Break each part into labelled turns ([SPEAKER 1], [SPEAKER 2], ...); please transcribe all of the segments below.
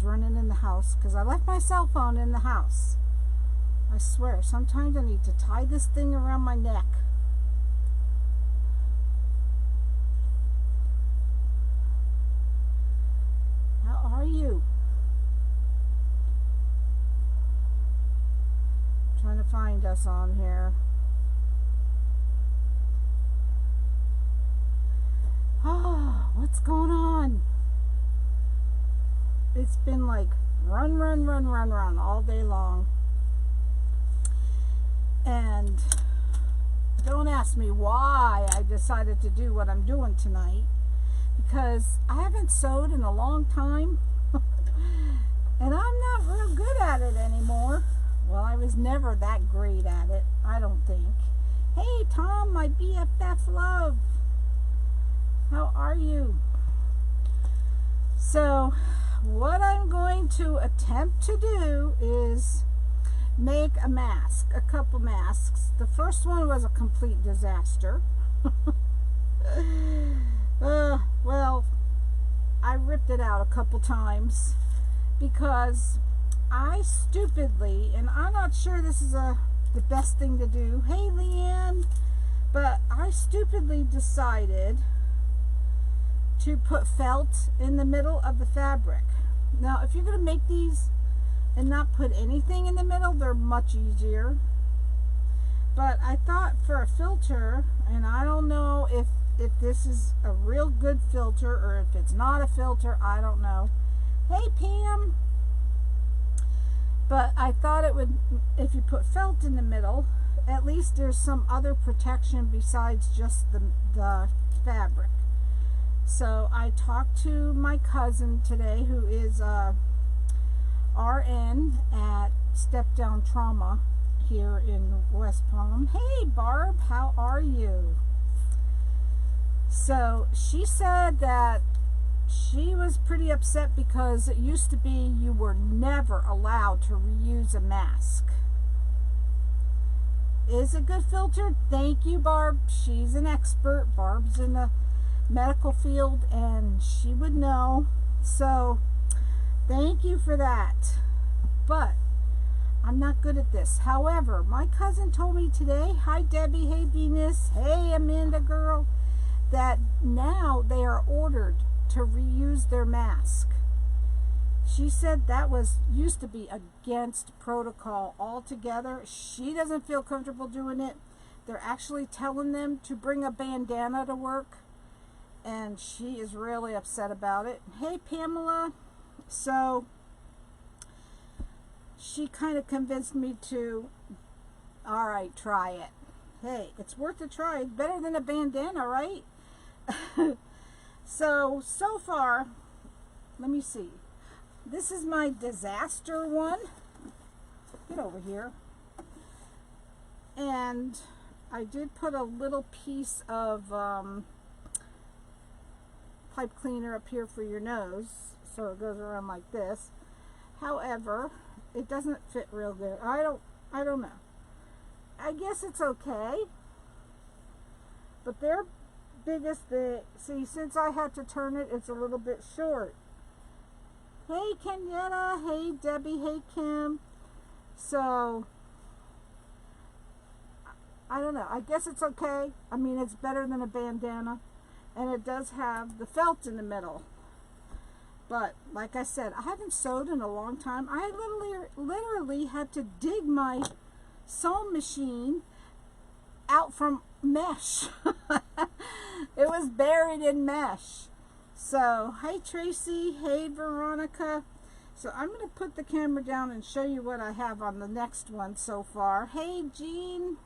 [SPEAKER 1] was running in the house because I left my cell phone in the house. I swear, sometimes I need to tie this thing around my neck. How are you? I'm trying to find us on here. Oh, what's going on? It's been like run all day long. And don't ask me why I decided to do what I'm doing tonight, because I haven't sewed in a long time and I'm not real good at it anymore. Well, I was never that great at it, I don't think. Hey Tom, my BFF love, how are you? So what I'm going to attempt to do is make a mask, a couple masks. The first one was a complete disaster. Well, I ripped it out a couple times because I stupidly, and I'm not sure this is the best thing to do, hey Leanne, but I stupidly decided to put felt in the middle of the fabric. Now, if you're going to make these and not put anything in the middle, they're much easier. But I thought for a filter, and I don't know if this is a real good filter or if it's not a filter, I don't know. Hey Pam! But I thought it would, if you put felt in the middle, at least there's some other protection besides just the fabric. So I talked to my cousin today, who is RN at Step Down Trauma here in West Palm. Hey Barb, how are you? So she said that she was pretty upset because it used to be you were never allowed to reuse a mask. Is a good filter? Thank you, Barb. She's an expert. Barb's in the medical field and she would know. So thank you for that. But I'm not good at this. However, my cousin told me today, hi Debbie, hey Venus, hey Amanda girl, that now they are ordered to reuse their mask. She said that used to be against protocol altogether. She doesn't feel comfortable doing it. They're actually telling them to bring a bandana to work, and she is really upset about it. Hey Pamela. So she kind of convinced me to, all right, try it. Hey, it's worth a try. It's better than a bandana, right? So far, let me see. This is my disaster one. Get over here. And I did put a little piece of pipe cleaner up here for your nose, so it goes around like this. However, it doesn't fit real good. I don't know. I guess it's okay. But their biggest thing, see, since I had to turn it, it's a little bit short. Hey Kenyetta, hey Debbie, hey Kim. So I don't know. I guess it's okay. I mean, it's better than a bandana. And it does have the felt in the middle. But like I said, I haven't sewed in a long time. I literally had to dig my sewing machine out from mesh. It was buried in mesh. So, hey Tracy, hey Veronica. So I'm going to put the camera down and show you what I have on the next one so far. Hey Jean.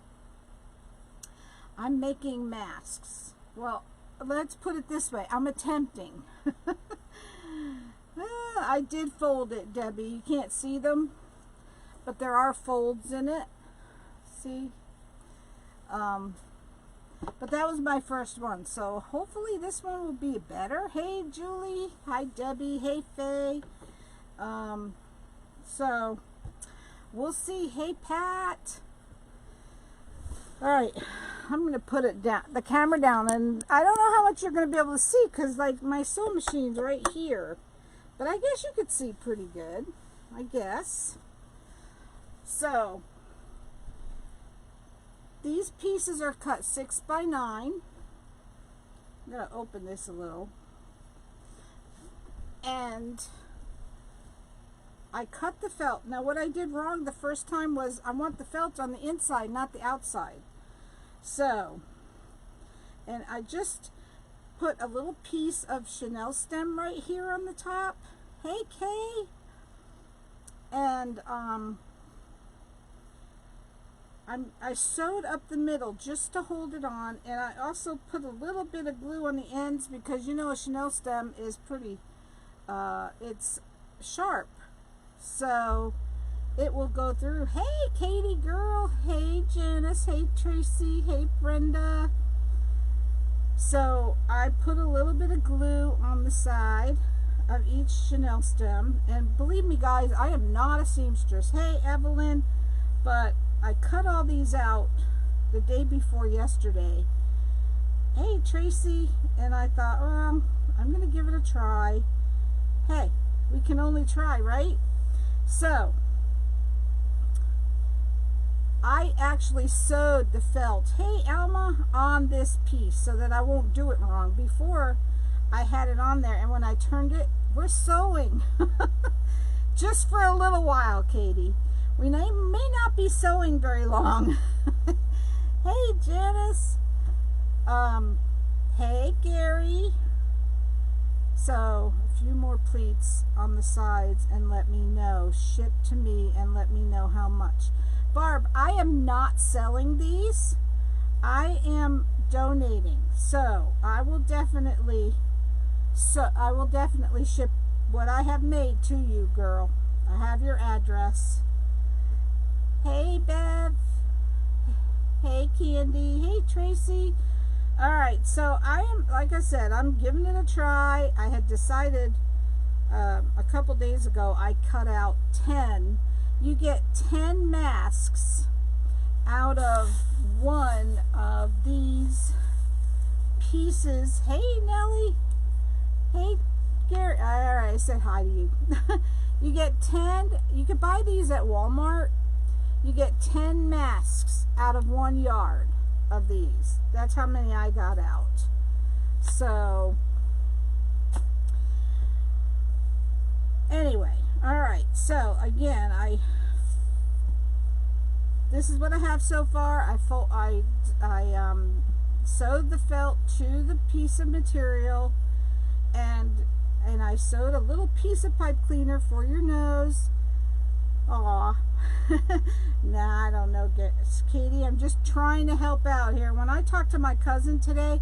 [SPEAKER 1] I'm making masks. Well, let's put it this way. I'm attempting. I did fold it, Debbie. You can't see them, but there are folds in it. See? But that was my first one, so hopefully this one will be better. Hey Julie, hi Debbie, hey Faye. So we'll see. Hey Pat. All right, I'm gonna put it down, the camera down, and I don't know how much you're gonna be able to see because like my sewing machine's right here, But I guess you could see pretty good, I guess. So these pieces are cut 6 by 9. I'm going to open this a little. And I cut the felt. Now what I did wrong the first time was I want the felt on the inside, not the outside. So, and I just put a little piece of chenille stem right here on the top. Hey Kay! And I sewed up the middle just to hold it on, and I also put a little bit of glue on the ends because you know a chenille stem is pretty, it's sharp, so it will go through. Hey Katie girl, hey Janice, hey Tracy, hey Brenda. So I put a little bit of glue on the side of each chenille stem, and believe me guys, I am not a seamstress. Hey Evelyn, but I cut all these out the day before yesterday. Hey Tracy, and I thought, well, I'm gonna give it a try. Hey, we can only try, right? So I actually sewed the felt, hey Alma, on this piece so that I won't do it wrong. Before I had it on there, and when I turned it, we're sewing just for a little while, Katie. We may not be sewing very long. Hey Janice, hey Gary. So a few more pleats on the sides, and let me know, ship to me and let me know how much. Barb, I am not selling these, I am donating, so I will definitely ship what I have made to you, girl. I have your address. Hey Bev, hey Candy, hey Tracy. All right, so I am, like I said, I'm giving it a try. I had decided a couple days ago, I cut out 10. You get 10 masks out of one of these pieces. Hey Nellie, hey Gary. All right, I said hi to you. You get 10, you can buy these at Walmart. You get 10 masks out of 1 yard of these. That's how many I got out. So anyway, all right, so again, this is what I have so far. I sewed the felt to the piece of material, and I sewed a little piece of pipe cleaner for your nose. Aw. Nah, I don't know, Katie. I'm just trying to help out here. When I talked to my cousin today,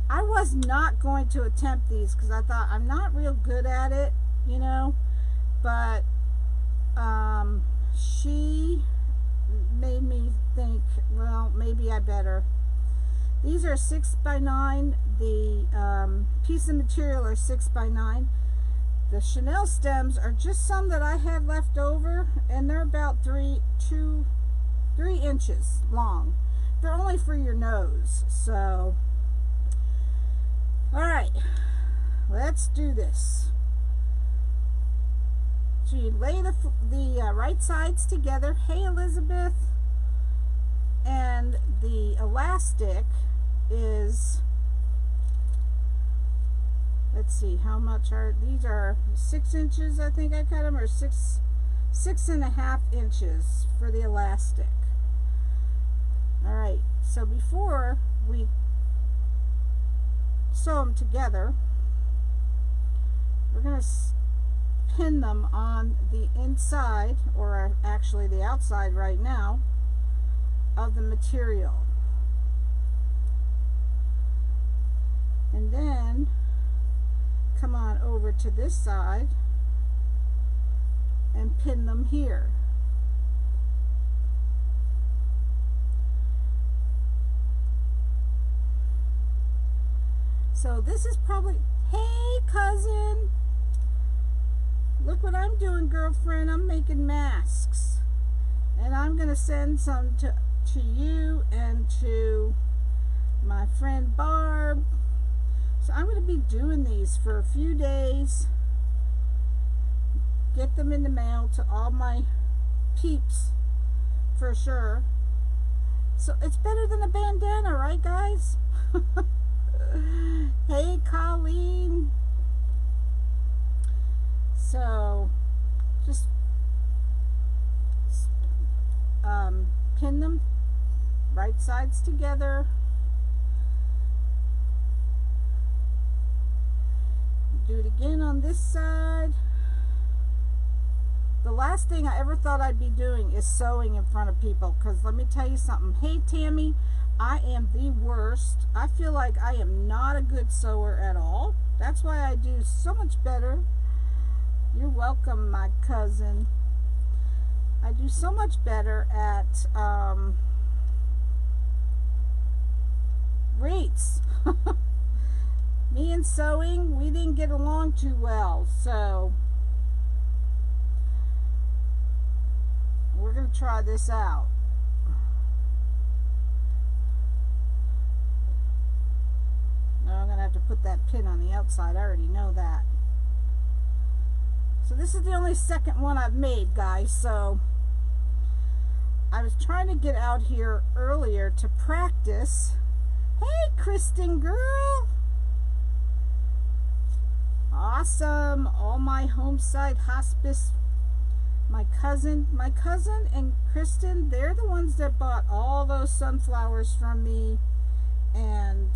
[SPEAKER 1] I was not going to attempt these because I thought I'm not real good at it, you know. But she made me think, well, maybe I better. These are 6 by 9. The piece of material are 6 by 9. The chenille stems are just some that I had left over, and they're about 3 inches long. They're only for your nose. So, all right, let's do this. So you lay the right sides together. Hey Elizabeth. And the elastic is, let's see, how much are these? Are 6 inches, I think I cut them, or 6.5 inches for the elastic. All right, so before we sew them together, we're going to pin them on the inside, or actually the outside right now, of the material. And then come on over to this side and pin them here. So this is probably, hey cousin, look what I'm doing, girlfriend. I'm making masks, and I'm gonna send some to you and to my friend Barb. So I'm going to be doing these for a few days, get them in the mail to all my peeps for sure. So it's better than a bandana, right guys? Hey Colleen. So just pin them right sides together. Do it again on this side. The last thing I ever thought I'd be doing is sewing in front of people, because let me tell you something. Hey Tammy, I am the worst. I feel like I am not a good sewer at all. That's why I do so much better. You're welcome, my cousin. I do so much better at wreaths. Me and sewing, we didn't get along too well, so we're going to try this out. Now I'm going to have to put that pin on the outside. I already know that. So this is the only second one I've made, guys. So I was trying to get out here earlier to practice. Hey, Kristen girl. Awesome. All my homeside hospice. My cousin and Kristen, they're the ones that bought all those sunflowers from me and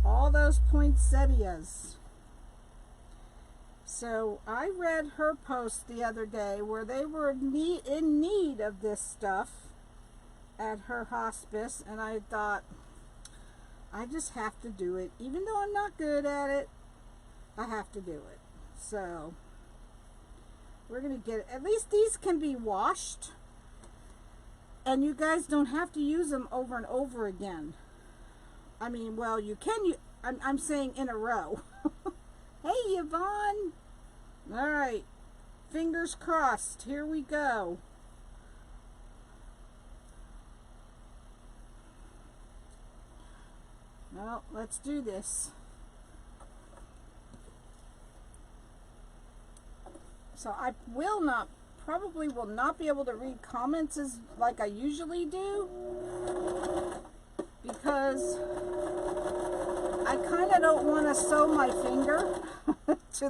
[SPEAKER 1] all those poinsettias. So I read her post the other day where they were in need of this stuff at her hospice, and I thought, I just have to do it. Even though I'm not good at it, I have to do it. So we're going to get it. At least these can be washed, and you guys don't have to use them over and over again. I mean, well, you can. I'm saying in a row. Hey, Yvonne. All right. Fingers crossed. Here we go. Well, let's do this. So I probably will not be able to read comments as like I usually do, because I kind of don't want to sew my finger to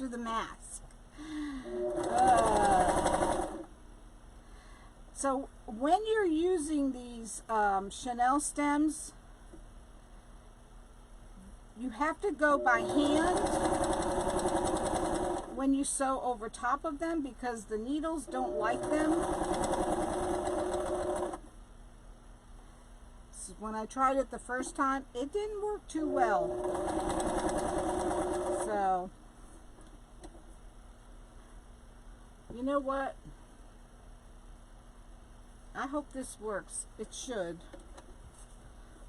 [SPEAKER 1] the mask. So when you're using these chenille stems, you have to go by hand when you sew over top of them, because the needles don't like them. So when I tried it the first time, it didn't work too well. So, you know what? I hope this works. It should.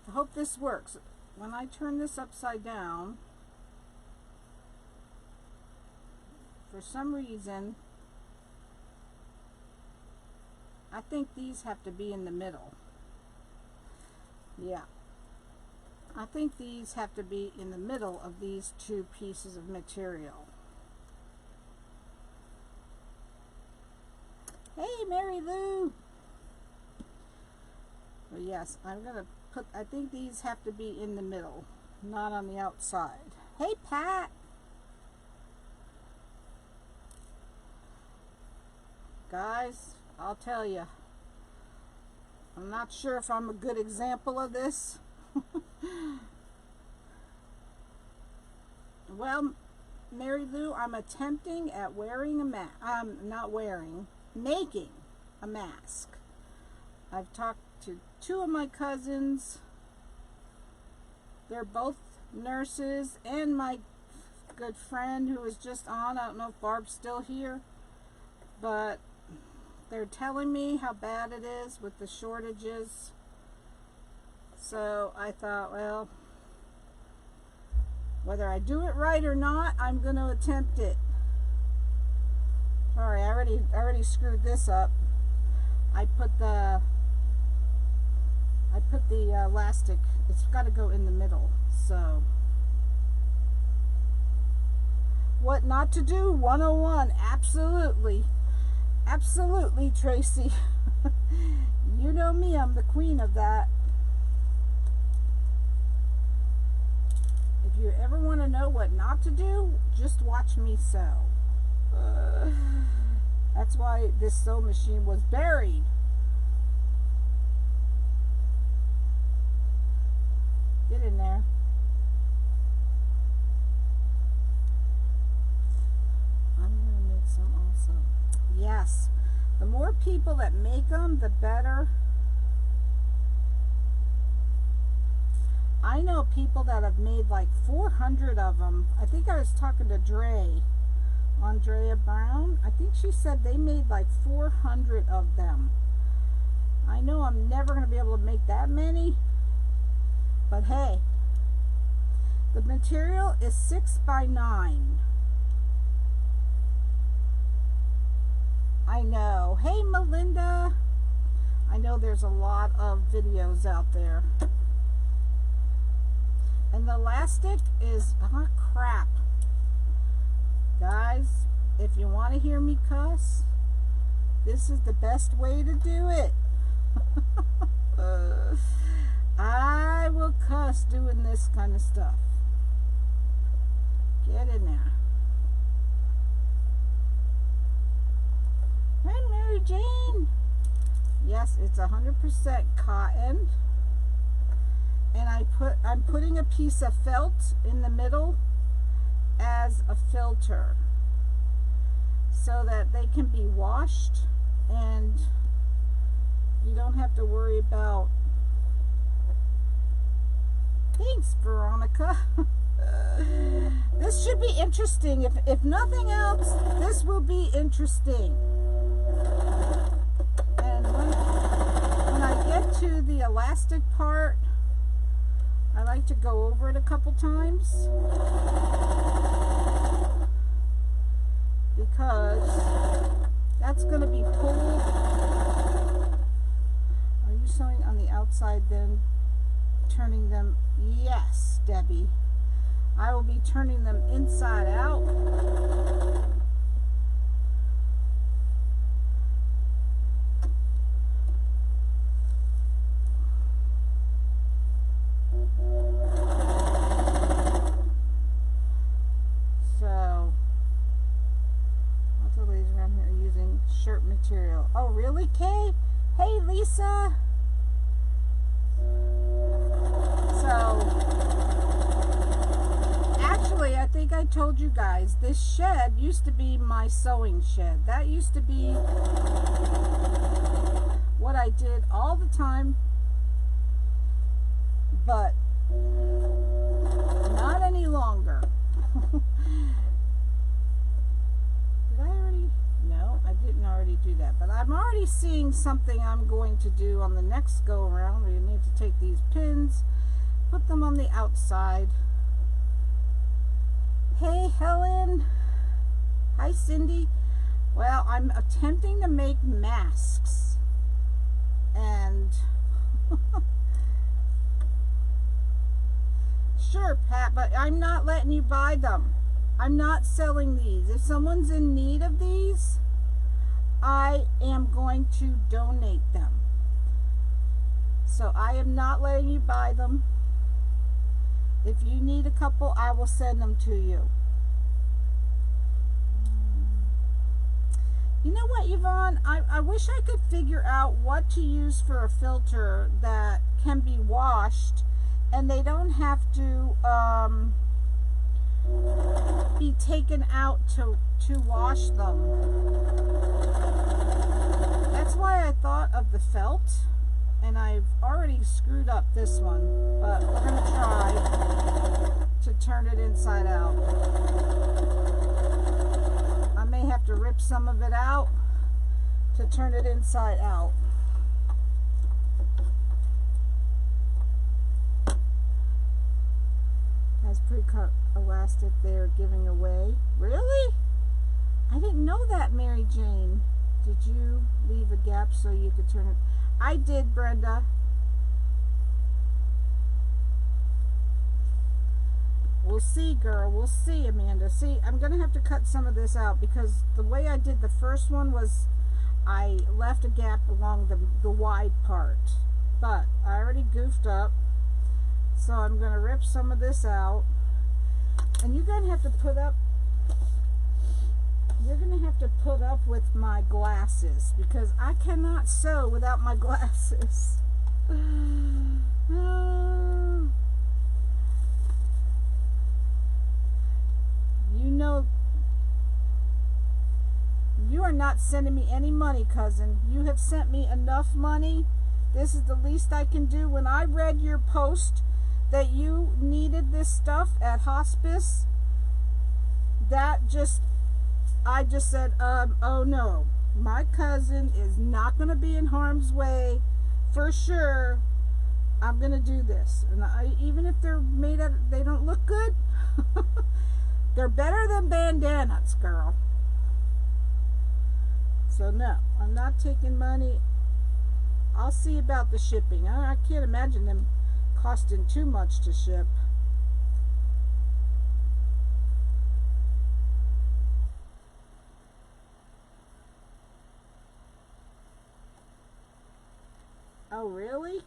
[SPEAKER 1] I hope this works. When I turn this upside down, for some reason, I think these have to be in the middle. Yeah. I think these have to be in the middle of these two pieces of material. Hey, Mary Lou. Well, yes, I'm going to put, I think these have to be in the middle, not on the outside. Hey, Pat. Guys, I'll tell you, I'm not sure if I'm a good example of this. Well, Mary Lou, I'm attempting at wearing a mask. Making a mask. I've talked to two of my cousins. They're both nurses, and my good friend who was just on. I don't know if Barb's still here, but they're telling me how bad it is with the shortages. So I thought, well, whether I do it right or not, I'm going to attempt it. Sorry, I already screwed this up. I put the elastic. It's got to go in the middle. So, What not to do 101. Absolutely. Absolutely, Tracy. You know me, I'm the queen of that. If you ever want to know what not to do, just watch me sew. That's why this sewing machine was buried. Get in there. I'm going to make some also. Yes. The more people that make them, the better. I know people that have made like 400 of them. I think I was talking to Andrea Brown. I think she said they made like 400 of them. I know I'm never going to be able to make that many. But hey, the material is 6 by 9. I know. Hey, Melinda. I know there's a lot of videos out there. And the elastic is, oh crap. Guys, if you want to hear me cuss, this is the best way to do it. I will cuss doing this kind of stuff. Get in there. Hi, Mary Jane. Yes, it's 100% cotton. And I'm putting a piece of felt in the middle as a filter so that they can be washed and you don't have to worry about. Thanks, Veronica. This should be interesting. If nothing else, this will be interesting. And when I get to the elastic part, I like to go over it a couple times because that's going to be pulled. Are you sewing on the outside then turning them? Yes, Debbie. I will be turning them inside out. Shirt material. Oh, really, Kay? Hey, Lisa. So, actually, I think I told you guys, this shed used to be my sewing shed. That used to be what I did all the time, but not any longer. I didn't already do that, but I'm already seeing something I'm going to do on the next go around. We need to take these pins, put them on the outside. Hey, Helen. Hi, Cindy. Well, I'm attempting to make masks, and sure, Pat, but I'm not letting you buy them. I'm not selling these. If someone's in need of these, I am going to donate them. So I am not letting you buy them. If you need a couple, I will send them to you. You know what, Yvonne? I wish I could figure out what to use for a filter that can be washed and they don't have to be taken out to wash them. That's why I thought of the felt, and I've already screwed up this one, but we're going to try to turn it inside out. I may have to rip some of it out to turn it inside out. Has pre-cut elastic they're giving away. Really? I didn't know that, Mary Jane. Did you leave a gap so you could turn it? I did, Brenda. We'll see, girl. We'll see, Amanda. See, I'm going to have to cut some of this out because the way I did the first one was I left a gap along the wide part. But I already goofed up. So I'm going to rip some of this out. And you're going to have to put up with my glasses because I cannot sew without my glasses. You know, you are not sending me any money, cousin. You have sent me enough money. This is the least I can do. When I read your post that you needed this stuff at hospice, I just said, oh no, my cousin is not going to be in harm's way for sure. I'm going to do this. And even if they're made out, they don't look good. They're better than bandanas, girl. So no, I'm not taking money. I'll see about the shipping. I can't imagine them costing too much to ship. Oh, really?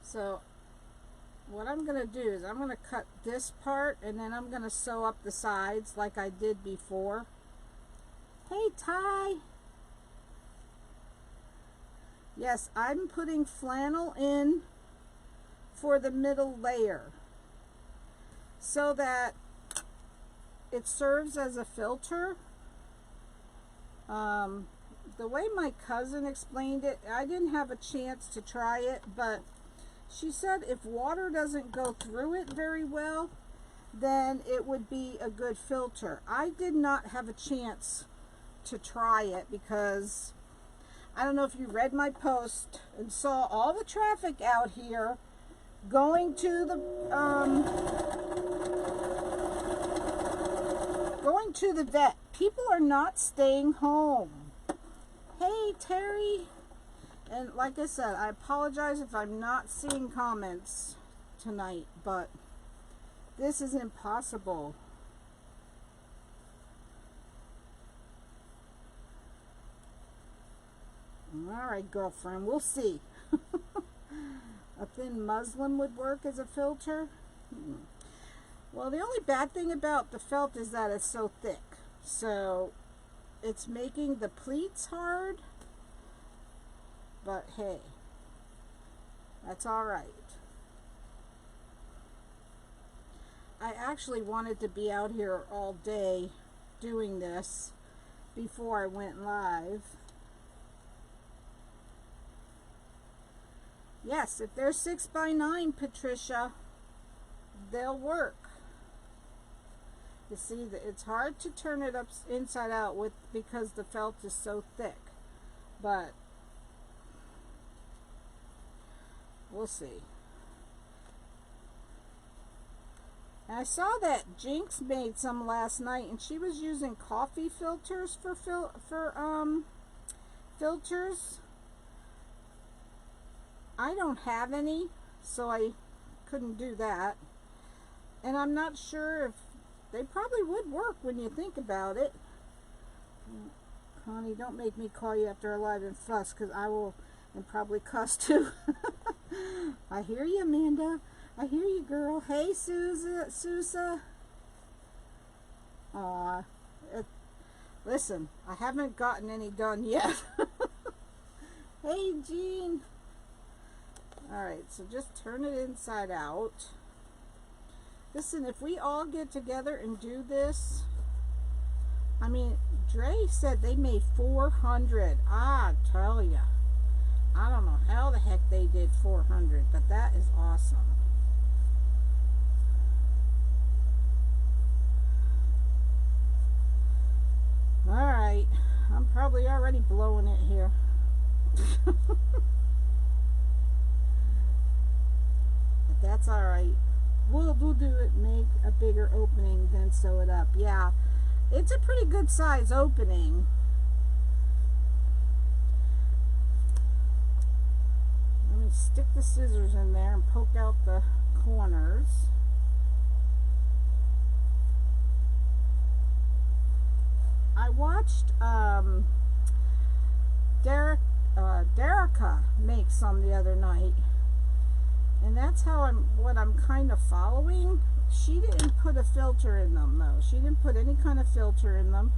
[SPEAKER 1] So what I'm going to do is I'm going to cut this part and then I'm going to sew up the sides like I did before. Hey, Ty. Yes, I'm putting flannel in for the middle layer so that it serves as a filter. The way my cousin explained it, I didn't have a chance to try it, but she said if water doesn't go through it very well, then it would be a good filter. I did not have a chance to try it because I don't know if you read my post and saw all the traffic out here going to the vet. People are not staying home. Hey, Terry. And like I said, I apologize if I'm not seeing comments tonight, but this is impossible. All right, girlfriend, we'll see. A thin muslin would work as a filter. Well, the only bad thing about the felt is that it's so thick. So it's making the pleats hard. But hey, that's all right. I actually wanted to be out here all day doing this before I went live. Yes, if they're 6x9, Patricia, they'll work. You see, it's hard to turn it up inside out because the felt is so thick. But we'll see. And I saw that Jinx made some last night, and she was using coffee filters for filters. I don't have any, so I couldn't do that. And I'm not sure if they probably would work when you think about it. Connie, don't make me call you after a live and fuss, because I will, and probably cuss too. I hear you, Amanda. I hear you, girl. Hey, Sousa. Aw. Listen, I haven't gotten any done yet. Hey, Jean. Alright, so just turn it inside out. Listen, if we all get together and do this, I mean, Dre said they made 400. I tell ya. I don't know how the heck they did 400, but that is awesome. Alright, I'm probably already blowing it here. That's alright. We'll do it, make a bigger opening, then sew it up. Yeah, it's a pretty good size opening. Let me stick the scissors in there and poke out the corners. I watched Derica make some the other night, and that's how what I'm kind of following. She didn't put a filter in them though. She didn't put any kind of filter in them,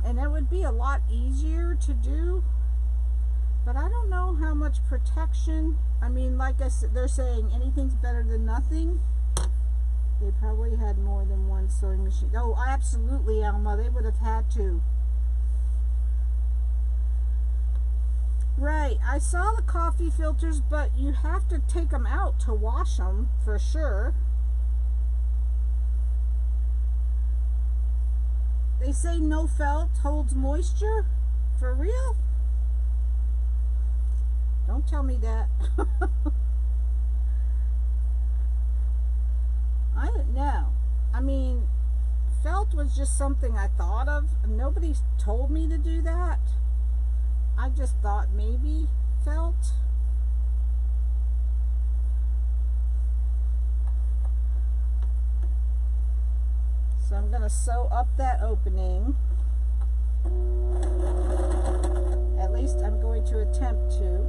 [SPEAKER 1] and it would be a lot easier to do, but I don't know how much protection. I mean, like I said, they're saying anything's better than nothing. They probably had more than one sewing machine. Oh, absolutely, Alma. They would have had to. Right. I saw the coffee filters, but you have to take them out to wash them for sure. They say no felt holds moisture. For real? Don't tell me that. I don't know. I mean, felt was just something I thought of. Nobody told me to do that. I just thought maybe felt. So I'm going to sew up that opening. At least I'm going to attempt to.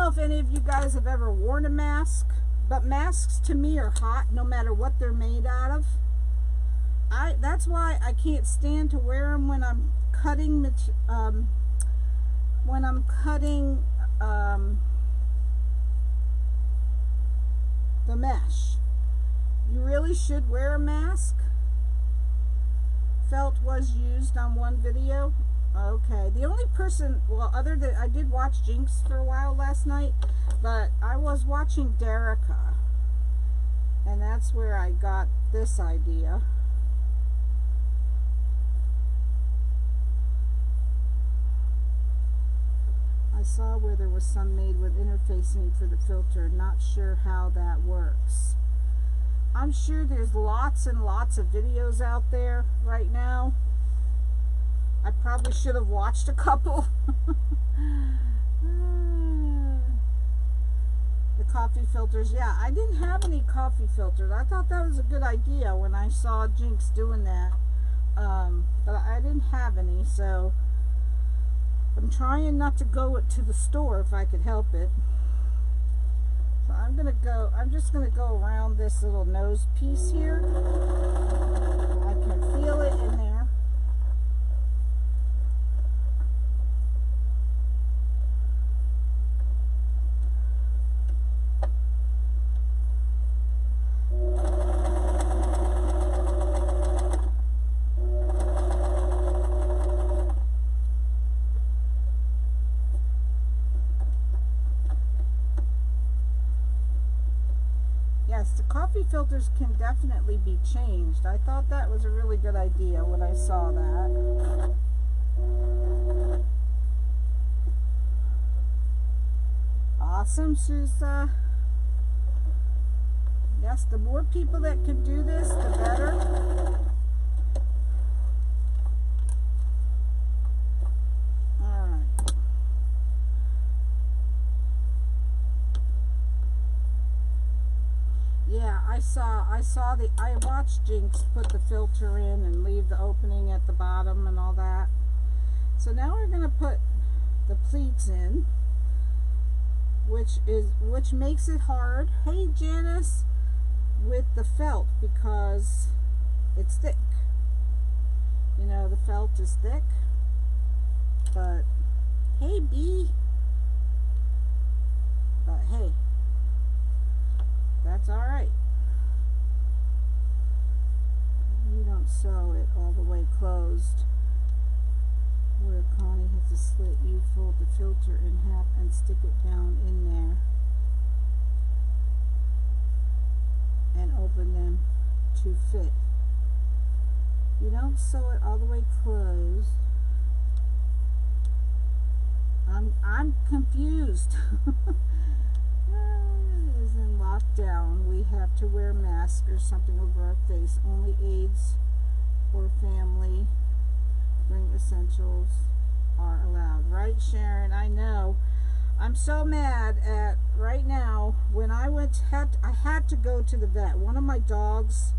[SPEAKER 1] If any of you guys have ever worn a mask, but masks to me are hot no matter what they're made out of. That's why I can't stand to wear them when I'm cutting the mesh. You really should wear a mask. Felt was used on one video. Okay, the only person, well, other than, I did watch Jinx for a while last night, but I was watching Derica, and that's where I got this idea. I saw where there was some made with interfacing for the filter. Not sure how that works. I'm sure there's lots and lots of videos out there right now. I probably should have watched a couple. The coffee filters. Yeah, I didn't have any coffee filters. I thought that was a good idea when I saw Jinx doing that. But I didn't have any, so I'm trying not to go to the store if I could help it. So I'm just gonna go around this little nose piece here. I can feel it in there. The coffee filters can definitely be changed. I thought that was a really good idea when I saw that. Awesome, Susa. Yes, the more people that can do this, the better. Yeah, I watched Jinx put the filter in and leave the opening at the bottom and all that. So now we're going to put the pleats in, which makes it hard. Hey Janice, with the felt, because it's thick. You know, the felt is thick. But hey B. But hey, that's all right. You don't sew it all the way closed. Where Connie has a slit, you fold the filter in half and stick it down in there and open them to fit. You don't sew it all the way closed. I'm confused. There's a lot locked down. We have to wear a mask or something over our face. Only aides or family bring essentials are allowed. Right, Sharon? I know. I'm so mad at right now. When I I had to go to the vet. One of my dogs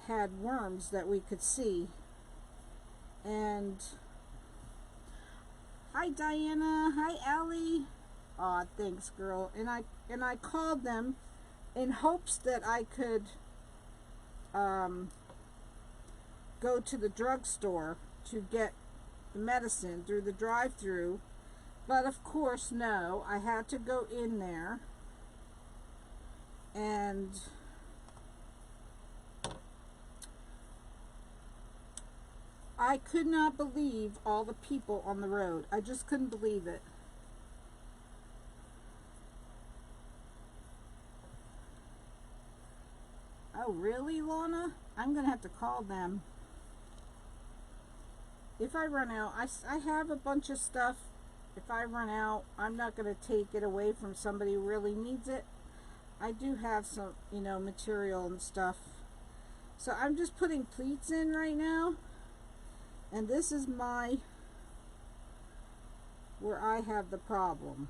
[SPEAKER 1] had worms that we could see. And hi Diana, hi Allie. Aw, thanks girl. And I called them in hopes that I could go to the drugstore to get the medicine through the drive-through. But of course, no, I had to go in there, and I could not believe all the people on the road. I just couldn't believe it. Oh, really, Lana? I'm going to have to call them. If I run out, I have a bunch of stuff. If I run out, I'm not going to take it away from somebody who really needs it. I do have some, material and stuff. So I'm just putting pleats in right now. And this is where I have the problem.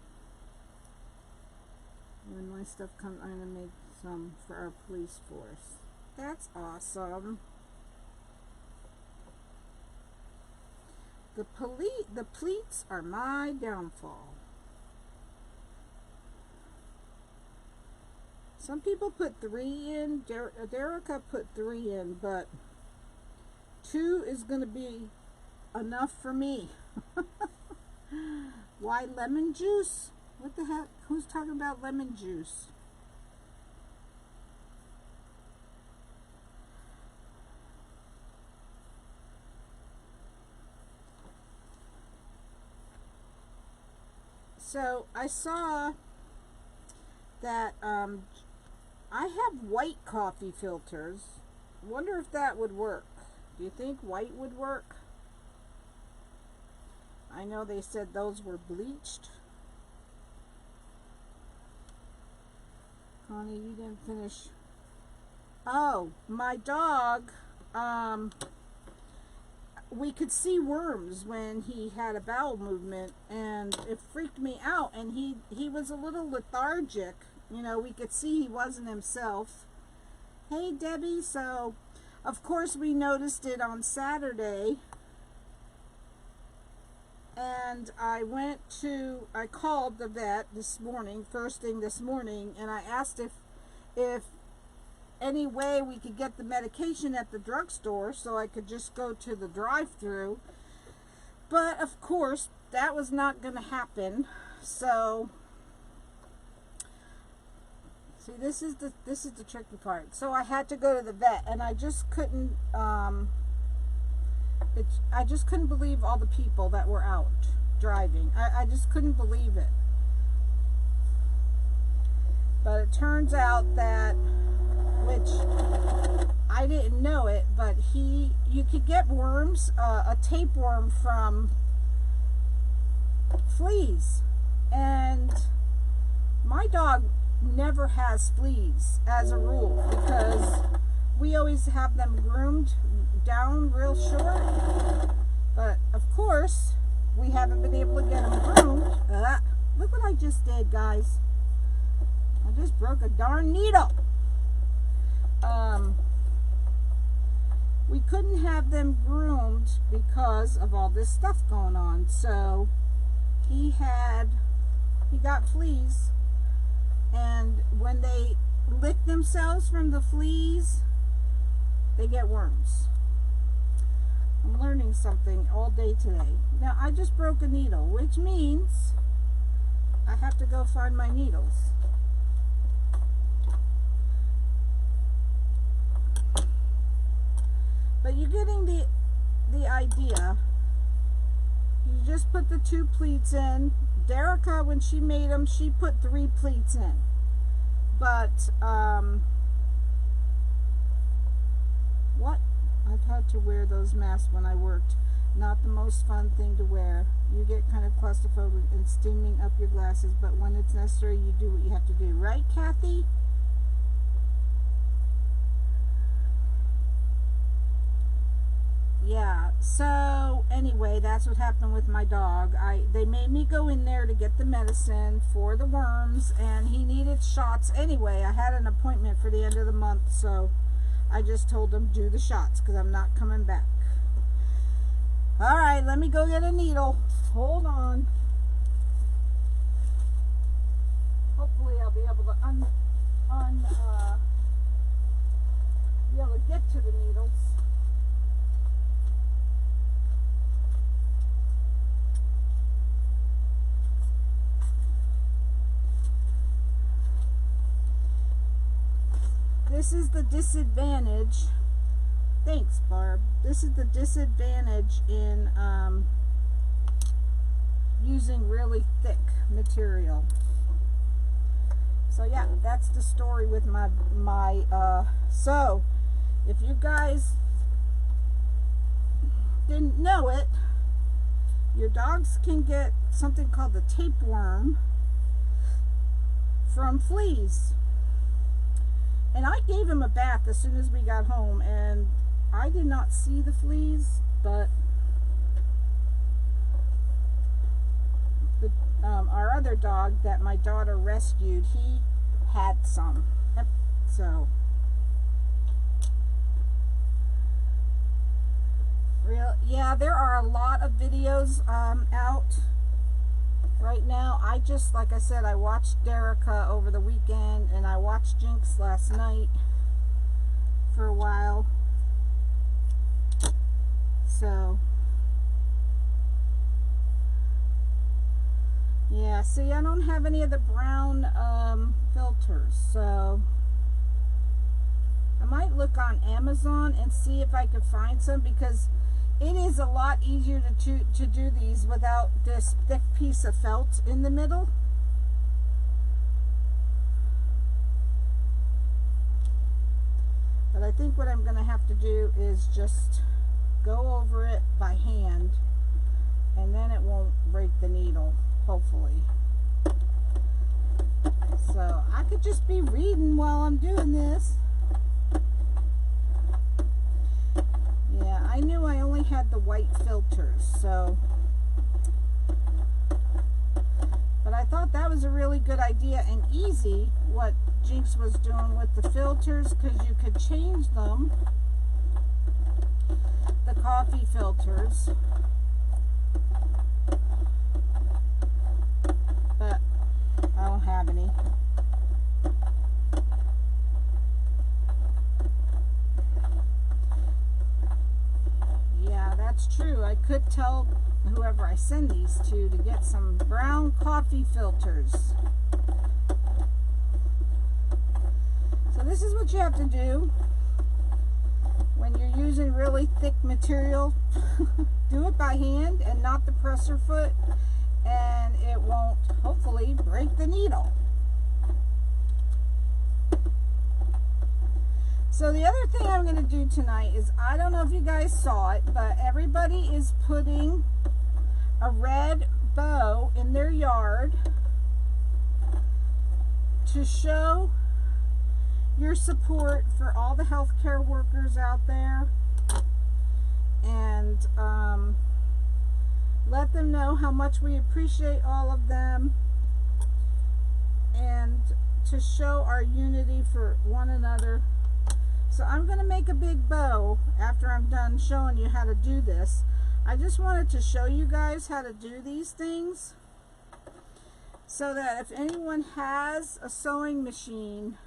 [SPEAKER 1] When my stuff comes, I'm going to make some for our police force. That's awesome. The pleats are my downfall. Some people put 3 in. Derica put 3 in, but 2 is going to be enough for me. Why lemon juice? What the heck? Who's talking about lemon juice? So I saw that I have white coffee filters. Wonder if that would work. Do you think white would work? I know they said those were bleached. Connie, you didn't finish. Oh, my dog, we could see worms when he had a bowel movement, and it freaked me out, and he was a little lethargic. We could see he wasn't himself. Hey, Debbie. So, of course, we noticed it on Saturday, and I called the vet this morning, first thing this morning, and I asked if any way we could get the medication at the drugstore so I could just go to the drive-through. But of course, that was not going to happen. So, see, this is the tricky part. So I had to go to the vet, and I just couldn't. I just couldn't believe all the people that were out driving. I just couldn't believe it. But it turns out that, which I didn't know it, but you could get worms, a tapeworm from fleas, and my dog never has fleas as a rule because we always have them groomed down real short. But of course, we haven't been able to get them groomed. Look what I just did, guys. I just broke a darn needle. We couldn't have them groomed because of all this stuff going on. So he got fleas, and when they lick themselves from the fleas, they get worms. I'm learning something all day today. Now, I just broke a needle, which means I have to go find my needles. But you're getting the idea. You just put the 2 pleats in. Derica, when she made them, she put 3 pleats in. But, what? I've had to wear those masks when I worked. Not the most fun thing to wear. You get kind of claustrophobic and steaming up your glasses, but when it's necessary, you do what you have to do. Right, Kathy? Yeah, so anyway, that's what happened with my dog. They made me go in there to get the medicine for the worms, and he needed shots anyway. I had an appointment for the end of the month, so I just told him do the shots because I'm not coming back. All right, let me go get a needle. Hold on. Hopefully I'll be able to be able to get to the needles. This is the disadvantage. Thanks, Barb. This is the disadvantage in using really thick material. So yeah, that's the story with my so if you guys didn't know it, your dogs can get something called the tapeworm from fleas. And I gave him a bath as soon as we got home, and I did not see the fleas, but our other dog that my daughter rescued, he had some. Yep. So, yeah, there are a lot of videos out right now. I just, like I said, I watched Derica over the weekend, and I watched Jinx last night for a while. So, yeah, see, I don't have any of the brown filters, so I might look on Amazon and see if I can find some, because it is a lot easier to do these without this thick piece of felt in the middle. But I think what I'm going to have to do is just go over it by hand, and then it won't break the needle, hopefully. So I could just be reading while I'm doing this. Yeah, I knew I only had the white filters, so, but I thought that was a really good idea and easy what Jinx was doing with the filters, because you could change them, the coffee filters, but I don't have any. That's true. I could tell whoever I send these to get some brown coffee filters. So this is what you have to do when you're using really thick material. Do it by hand and not the presser foot, and it won't, hopefully, break the needle. So the other thing I'm going to do tonight is, I don't know if you guys saw it, but everybody is putting a red bow in their yard to show your support for all the healthcare workers out there, and let them know how much we appreciate all of them, and to show our unity for one another. So I'm going to make a big bow after I'm done showing you how to do this. I just wanted to show you guys how to do these things, so that if anyone has a sewing machine,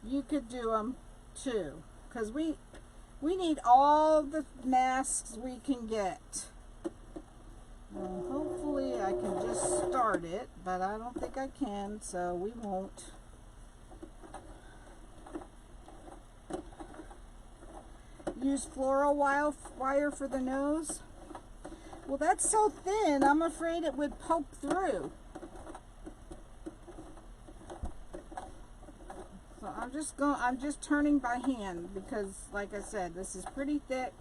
[SPEAKER 1] you could do them too. Because we need all the masks we can get. Well, hopefully I can just start it, but I don't think I can, so we won't. Use floral wire for the nose. Well, that's so thin, I'm afraid it would poke through. So I'm I'm just turning by hand because, like I said, this is pretty thick.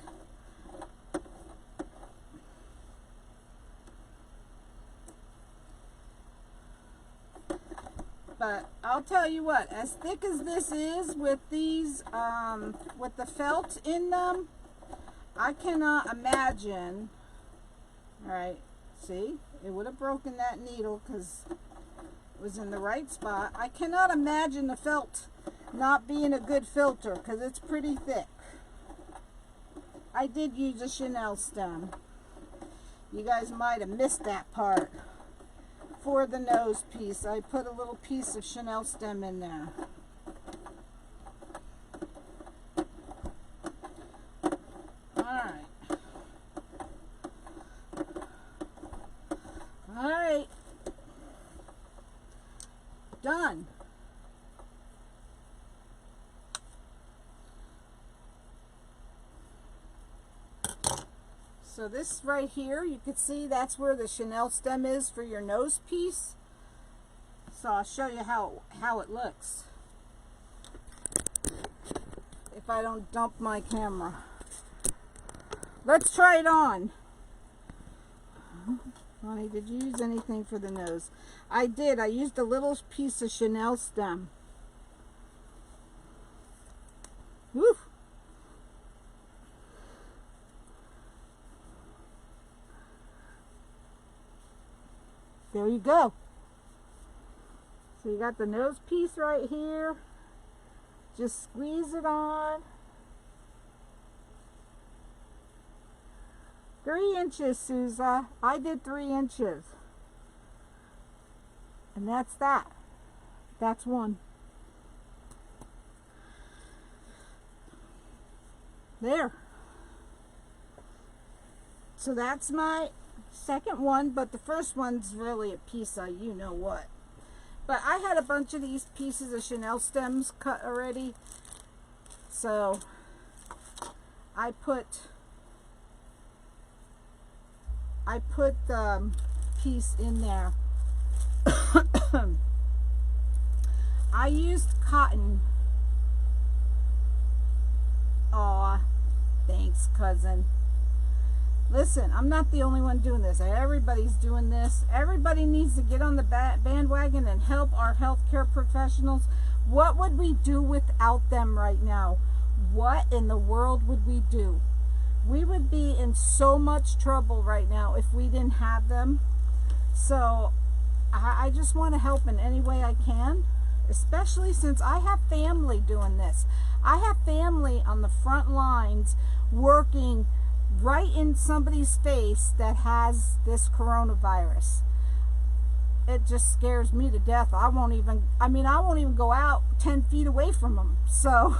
[SPEAKER 1] But I'll tell you what, as thick as this is with these, with the felt in them, I cannot imagine. All right, see, it would have broken that needle because it was in the right spot. I cannot imagine the felt not being a good filter because it's pretty thick. I did use a Chanel stem. You guys might have missed that part. For the nose piece, I put a little piece of Chanel stem in there. Alright. Alright. Done. So this right here, you can see that's where the Chanel stem is for your nose piece. So I'll show you how it looks if I don't dump my camera. Let's try it on. Connie, did you use anything for the nose? I did. I used a little piece of Chanel stem. Woo! There you go. So you got the nose piece right here. Just squeeze it on. 3 inches, Sousa. I did 3 inches. And that's that. That's one. There. So that's my second one, but the first one's really a piece of you know what. But I had a bunch of these pieces of Chanel stems cut already, so I put the piece in there. I used cotton. Aw, thanks, cousin. Listen, I'm not the only one doing this. Everybody's doing this. Everybody needs to get on the bandwagon and help our healthcare professionals. What would we do without them right now? What in the world would we do? We would be in so much trouble right now if we didn't have them. So I just want to help in any way I can, especially since I have family doing this. I have family on the front lines working right in somebody's face that has this coronavirus. It just scares me to death. I won't even go out 10 feet away from them. So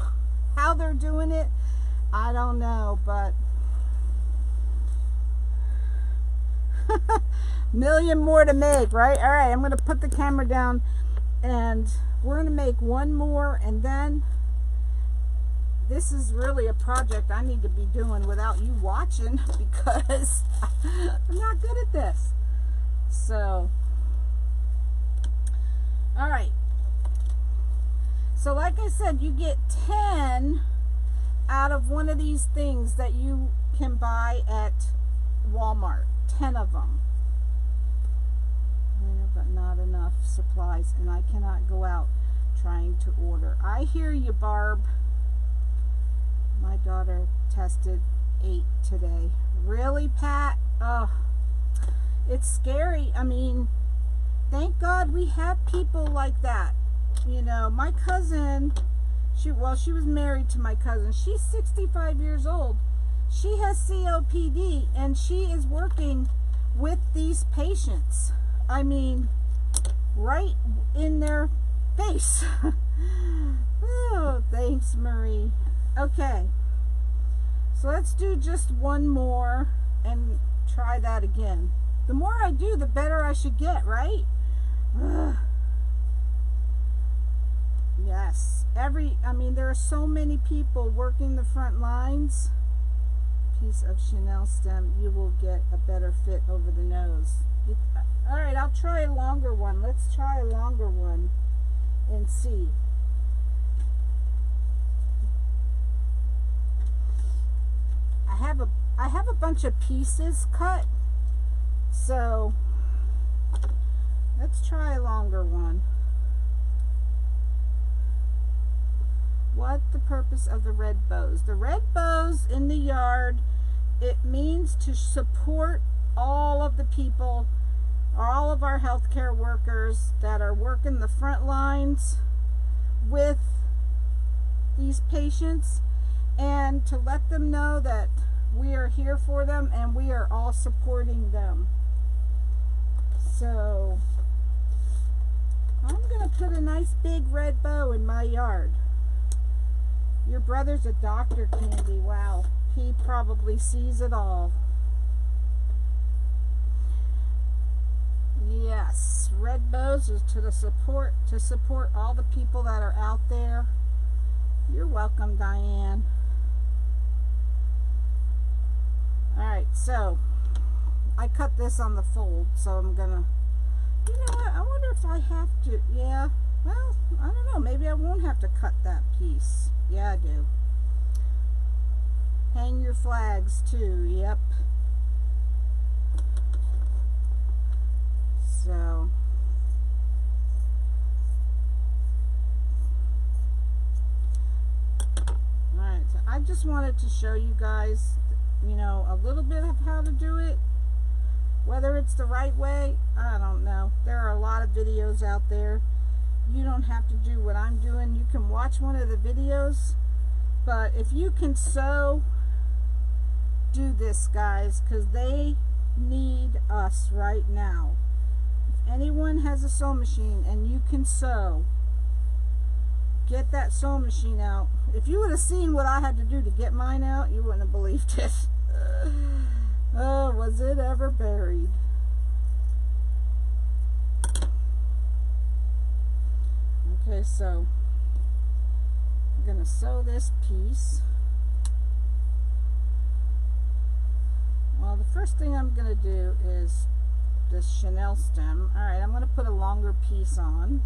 [SPEAKER 1] how they're doing it, I don't know, but million more to make, right? All right, I'm going to put the camera down and we're going to make one more, and then this is really a project I need to be doing without you watching because I'm not good at this. So, all right. So like I said, you get 10 out of one of these things that you can buy at Walmart. 10 of them. But not enough supplies, and I cannot go out trying to order. I hear you, Barb. My daughter tested 8 today. Really, Pat? Oh, it's scary. I mean, thank God we have people like that. You know, my cousin, she was married to my cousin. She's 65 years old. She has COPD, and she is working with these patients. I mean, right in their face. Oh, thanks, Marie. Okay, so let's do just one more and try that again. The more I do, the better I should get, right? Ugh. Yes, I mean, there are so many people working the front lines. Piece of Chanel stem, you will get a better fit over the nose. All right, I'll try a longer one. Let's try a longer one and see. I have a bunch of pieces cut, so let's try a longer one. What the purpose of the red bows? The red bows in the yard, it means to support all of the people, all of our healthcare workers that are working the front lines with these patients, and to let them know that we are here for them and we are all supporting them. So I'm gonna put a nice big red bow in my yard. Your brother's a doctor, Candy. Wow, he probably sees it all. Yes, red bows is to support all the people that are out there. You're welcome, Diane. Alright, so I cut this on the fold, so I'm gonna, you know what, I wonder if I have to, yeah, well, I don't know, maybe I won't have to cut that piece. Yeah, I do. Hang your flags too, yep. So alright, so I just wanted to show you guys, you know, a little bit of how to do it. Whether it's the right way, I don't know. There are a lot of videos out there. You don't have to do what I'm doing. You can watch one of the videos, but if you can sew, do this, guys, because they need us right now. If anyone has a sewing machine and you can sew, get that sewing machine out. If you would have seen what I had to do to get mine out, you wouldn't have believed it. Oh, was it ever buried? Okay, so I'm going to sew this piece. Well, the first thing I'm going to do is this chenille stem. Alright, I'm going to put a longer piece on.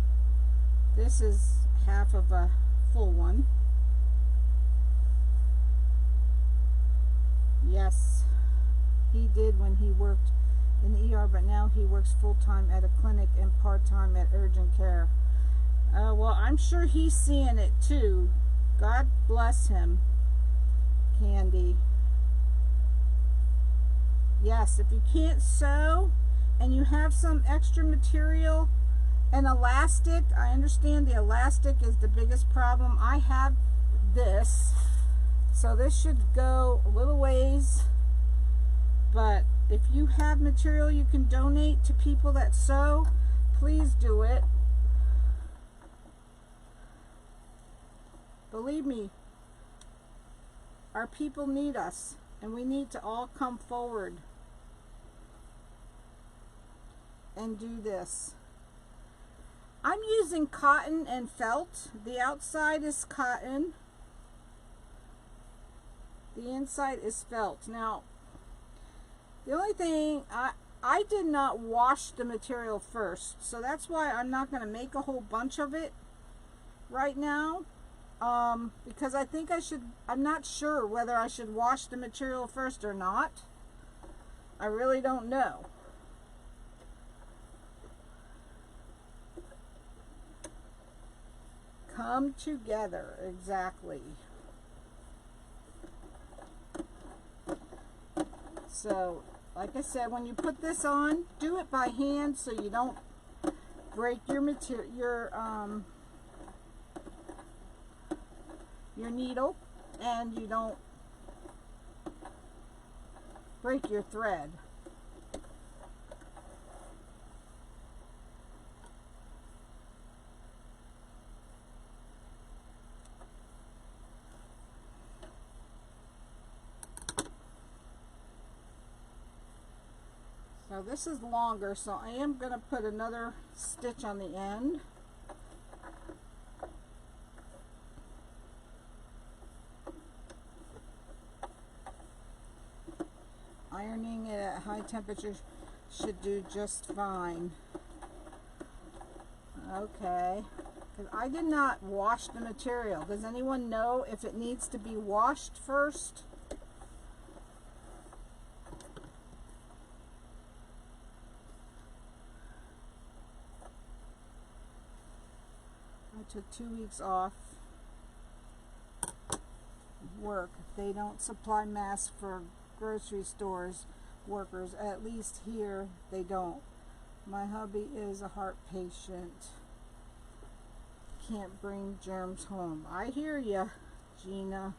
[SPEAKER 1] This is half of a full one. Yes, he did when he worked in the ER, but now he works full-time at a clinic and part-time at urgent care. Well, I'm sure he's seeing it too. God bless him, Candy. Yes, if you can't sew and you have some extra material, an elastic, I understand the elastic is the biggest problem. I have this, so this should go a little ways, but if you have material you can donate to people that sew, please do it. Believe me, our people need us, and we need to all come forward and do this. I'm using cotton and felt. The outside is cotton. The inside is felt. Now, the only thing, I did not wash the material first, so that's why I'm not going to make a whole bunch of it right now. Because I think I should, I'm not sure whether I should wash the material first or not. I really don't know. Come together, exactly. So, like I said, when you put this on, do it by hand so you don't break your material, your needle, and you don't break your thread. So this is longer, so I am going to put another stitch on the end. Ironing it at high temperature should do just fine. Okay, because I did not wash the material. Does anyone know if it needs to be washed first? took 2 weeks off work. They don't supply masks for grocery stores workers, at least here they don't. My hubby is a heart patient, can't bring germs home. I hear ya, Gina.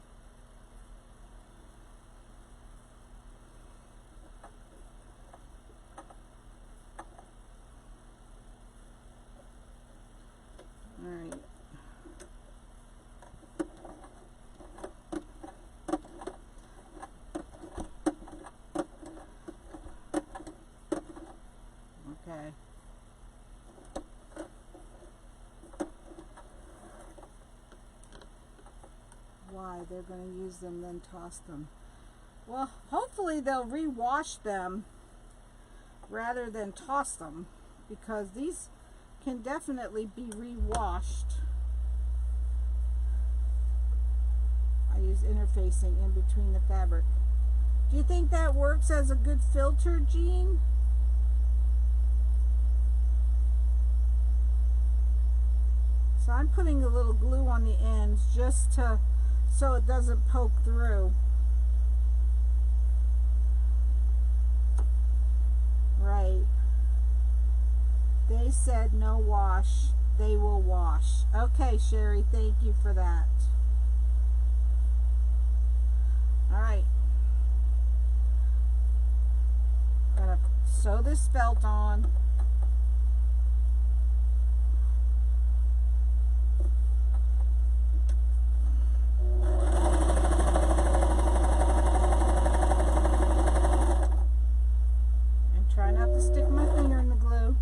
[SPEAKER 1] All right. Okay. Why? They're going to use them, then toss them. Well, hopefully they'll rewash them rather than toss them, because these can definitely be rewashed. I use interfacing in between the fabric. Do you think that works as a good filter, Jean? So I'm putting a little glue on the ends just to, so it doesn't poke through. Right. They said no wash. They will wash. Okay, Sherry, thank you for that. All right. I'm gonna sew this felt on. Try not to stick my finger in the glue.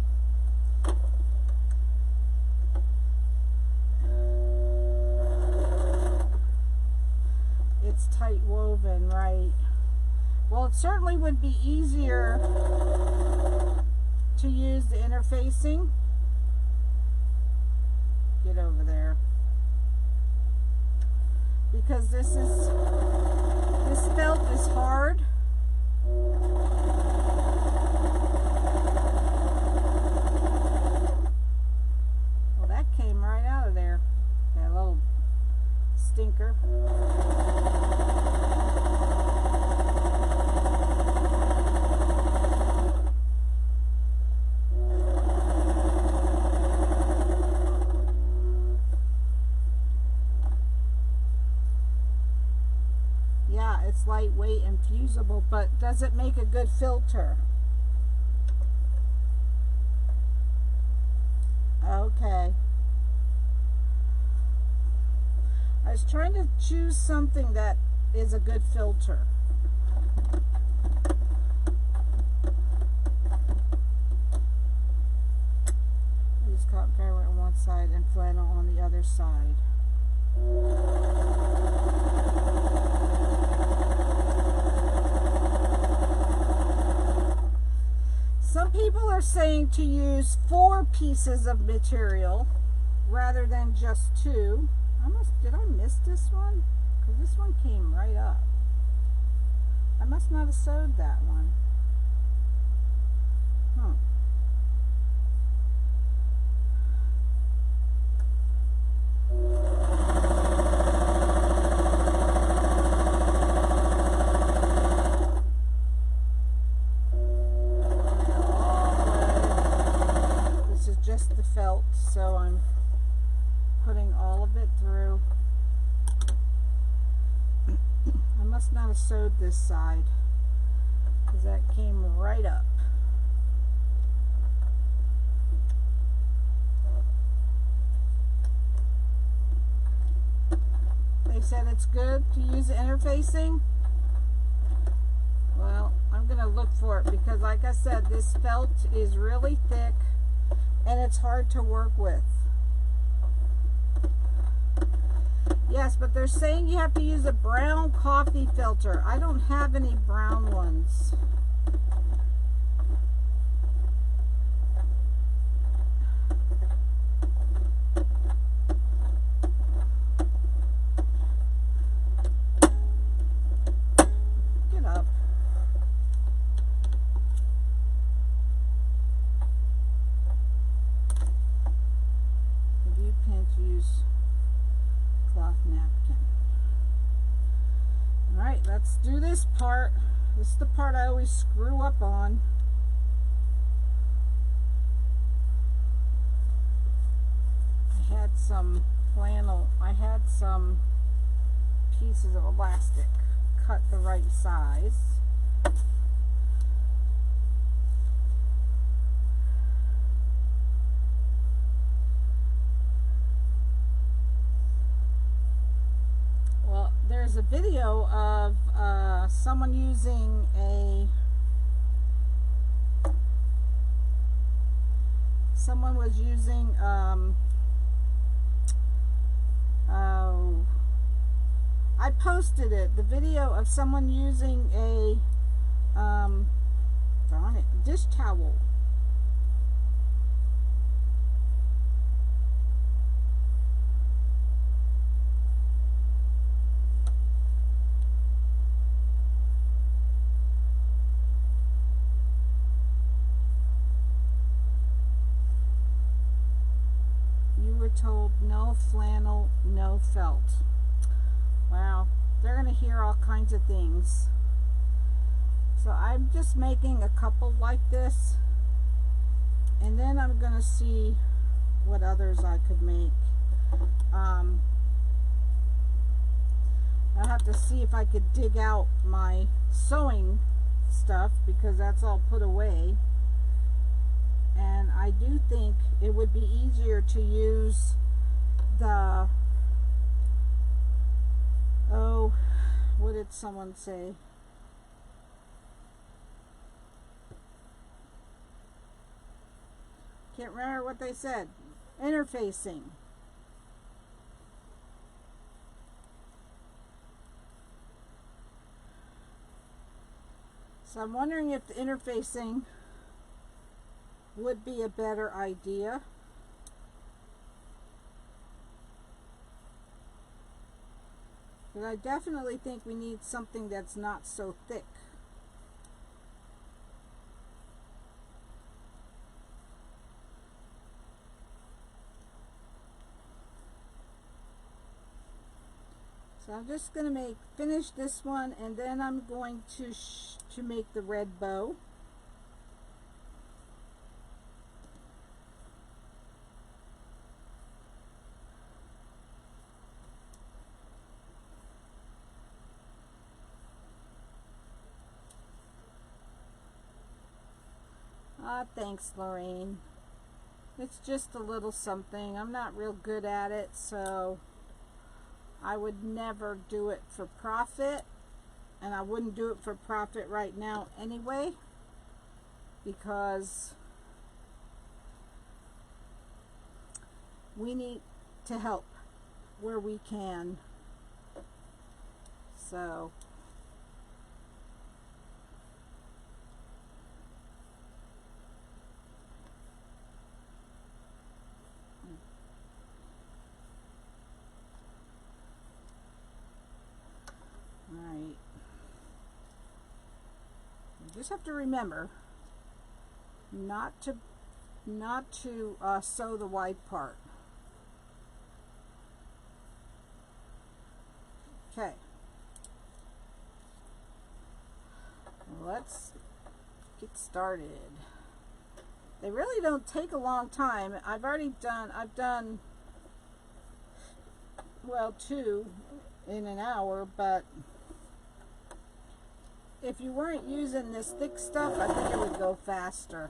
[SPEAKER 1] It's tight woven, right? Well, it certainly would be easier to use the interfacing. Get over there. Because this felt is hard. Came right out of there. That little stinker. Yeah, it's lightweight and fusible, but does it make a good filter? Okay. I was trying to choose something that is a good filter. Use cotton fabric on one side and flannel on the other side. Some people are saying to use 4 pieces of material rather than just 2. Did I miss this one? Because this one came right up. I must not have sewed that one. This is just the felt, so I'm putting all of it through. I must not have sewed this side because that came right up. They said it's good to use the interfacing. Well, I'm going to look for it because, like I said, this felt is really thick and it's hard to work with. Yes, but they're saying you have to use a brown coffee filter. I don't have any brown ones. Get up. If you pinch, use Alright, let's do this part. This is the part I always screw up on. I had some flannel, I had some pieces of elastic cut the right size. Well, there's a video of someone using someone was using I posted it, the video of someone using a darn it, dish towel. You were told no flannel, no felt. Wow, they're going to hear all kinds of things. So I'm just making a couple like this, and then I'm going to see what others I could make. I'll have to see if I could dig out my sewing stuff, because that's all put away. And I do think it would be easier to use the, oh, what did someone say? Can't remember what they said. Interfacing. So I'm wondering if the interfacing would be a better idea. But I definitely think we need something that's not so thick. So I'm just going to finish this one, and then I'm going to make the red bow. Thanks, Lorraine. It's just a little something. I'm not real good at it, so I would never do it for profit, and I wouldn't do it for profit right now anyway, because we need to help where we can. So just have to remember not to sew the wide part. Okay, let's get started. They really don't take a long time. I've done well 2 in an hour, but if you weren't using this thick stuff, I think it would go faster.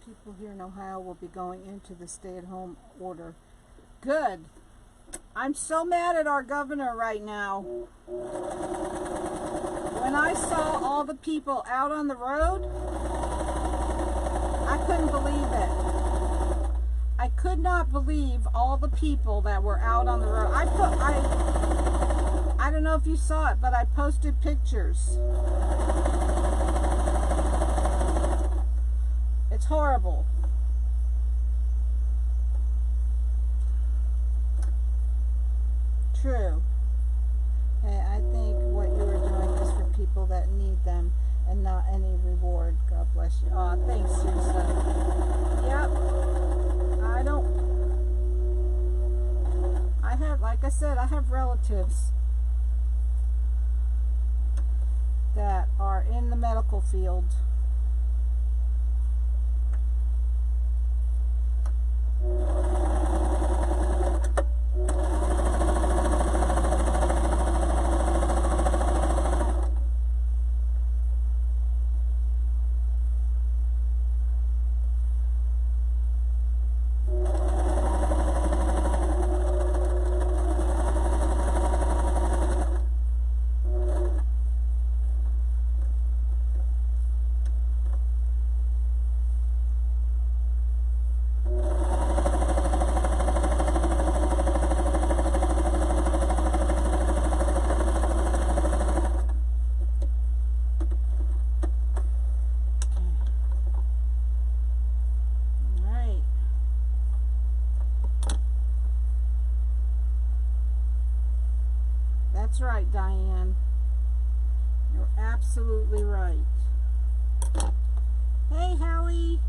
[SPEAKER 1] People here in Ohio will be going into the stay-at-home order. Good. I'm so mad at our governor right now. When I saw all the people out on the road, I couldn't believe it. I could not believe all the people that were out on the road. I don't know if you saw it, but I posted pictures. God bless you. Oh, thanks, Susan. Yep. I have, like I said, I have relatives that are in the medical field. That's right, Diane. You're absolutely right. Hey, Hallie.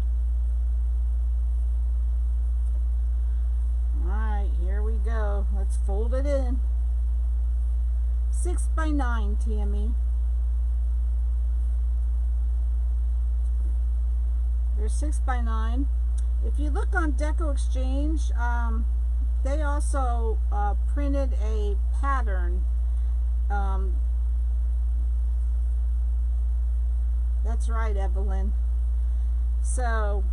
[SPEAKER 1] Alright, here we go. Let's fold it in. 6 by 9, Tammy. There's 6 by 9. If you look on Deco Exchange, they also printed a pattern. That's right, Evelyn. So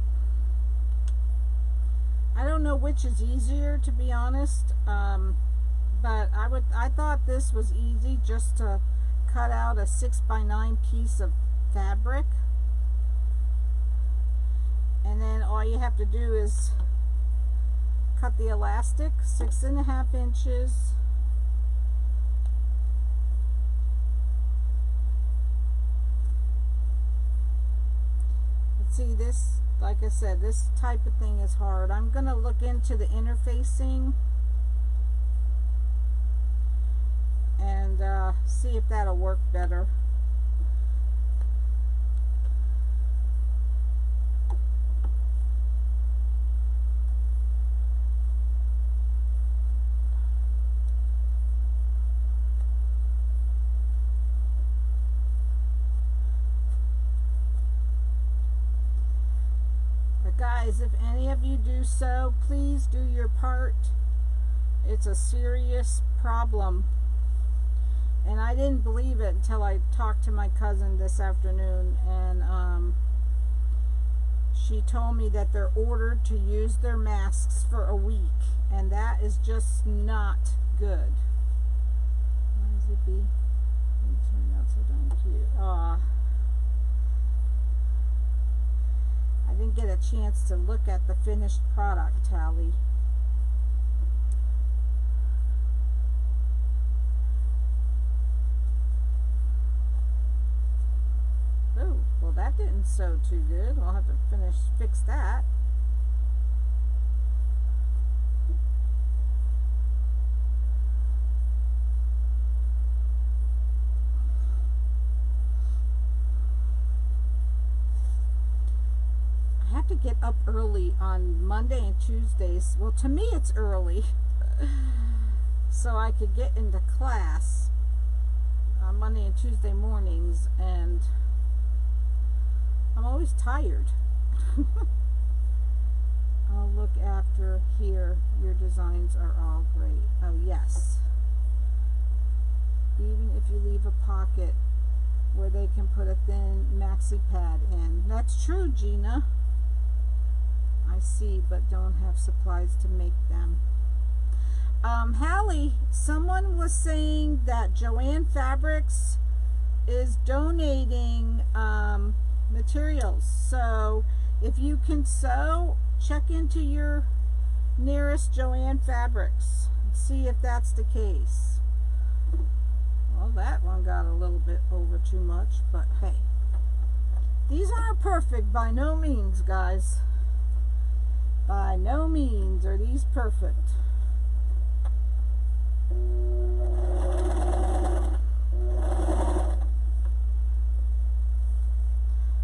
[SPEAKER 1] I don't know which is easier, to be honest, but I thought this was easy, just to cut out a 6 by 9 piece of fabric, and then all you have to do is cut the elastic 6.5 inches. See, this, like I said, this type of thing is hard. I'm going to look into the interfacing and see if that'll work better. Guys, if any of you do so, please do your part. It's a serious problem, and I didn't believe it until I talked to my cousin this afternoon, and she told me that they're ordered to use their masks for a week, and that is just not good. Why is it be? It turned out so darn cute. Aw. I didn't get a chance to look at the finished product, Tally. Oh, well that didn't sew too good. I'll have to fix that. To get up early on Monday and Tuesdays. Well, to me it's early, so I could get into class on Monday and Tuesday mornings, and I'm always tired. I'll look after here. Your designs are all great. Oh yes, even if you leave a pocket where they can put a thin maxi pad in. That's true, Gina. I see, but don't have supplies to make them. Hallie, someone was saying that Joanne Fabrics is donating materials. So if you can sew, check into your nearest Joanne Fabrics and see if that's the case. Well, that one got a little bit over too much, but hey, these aren't perfect by no means, guys. By no means are these perfect.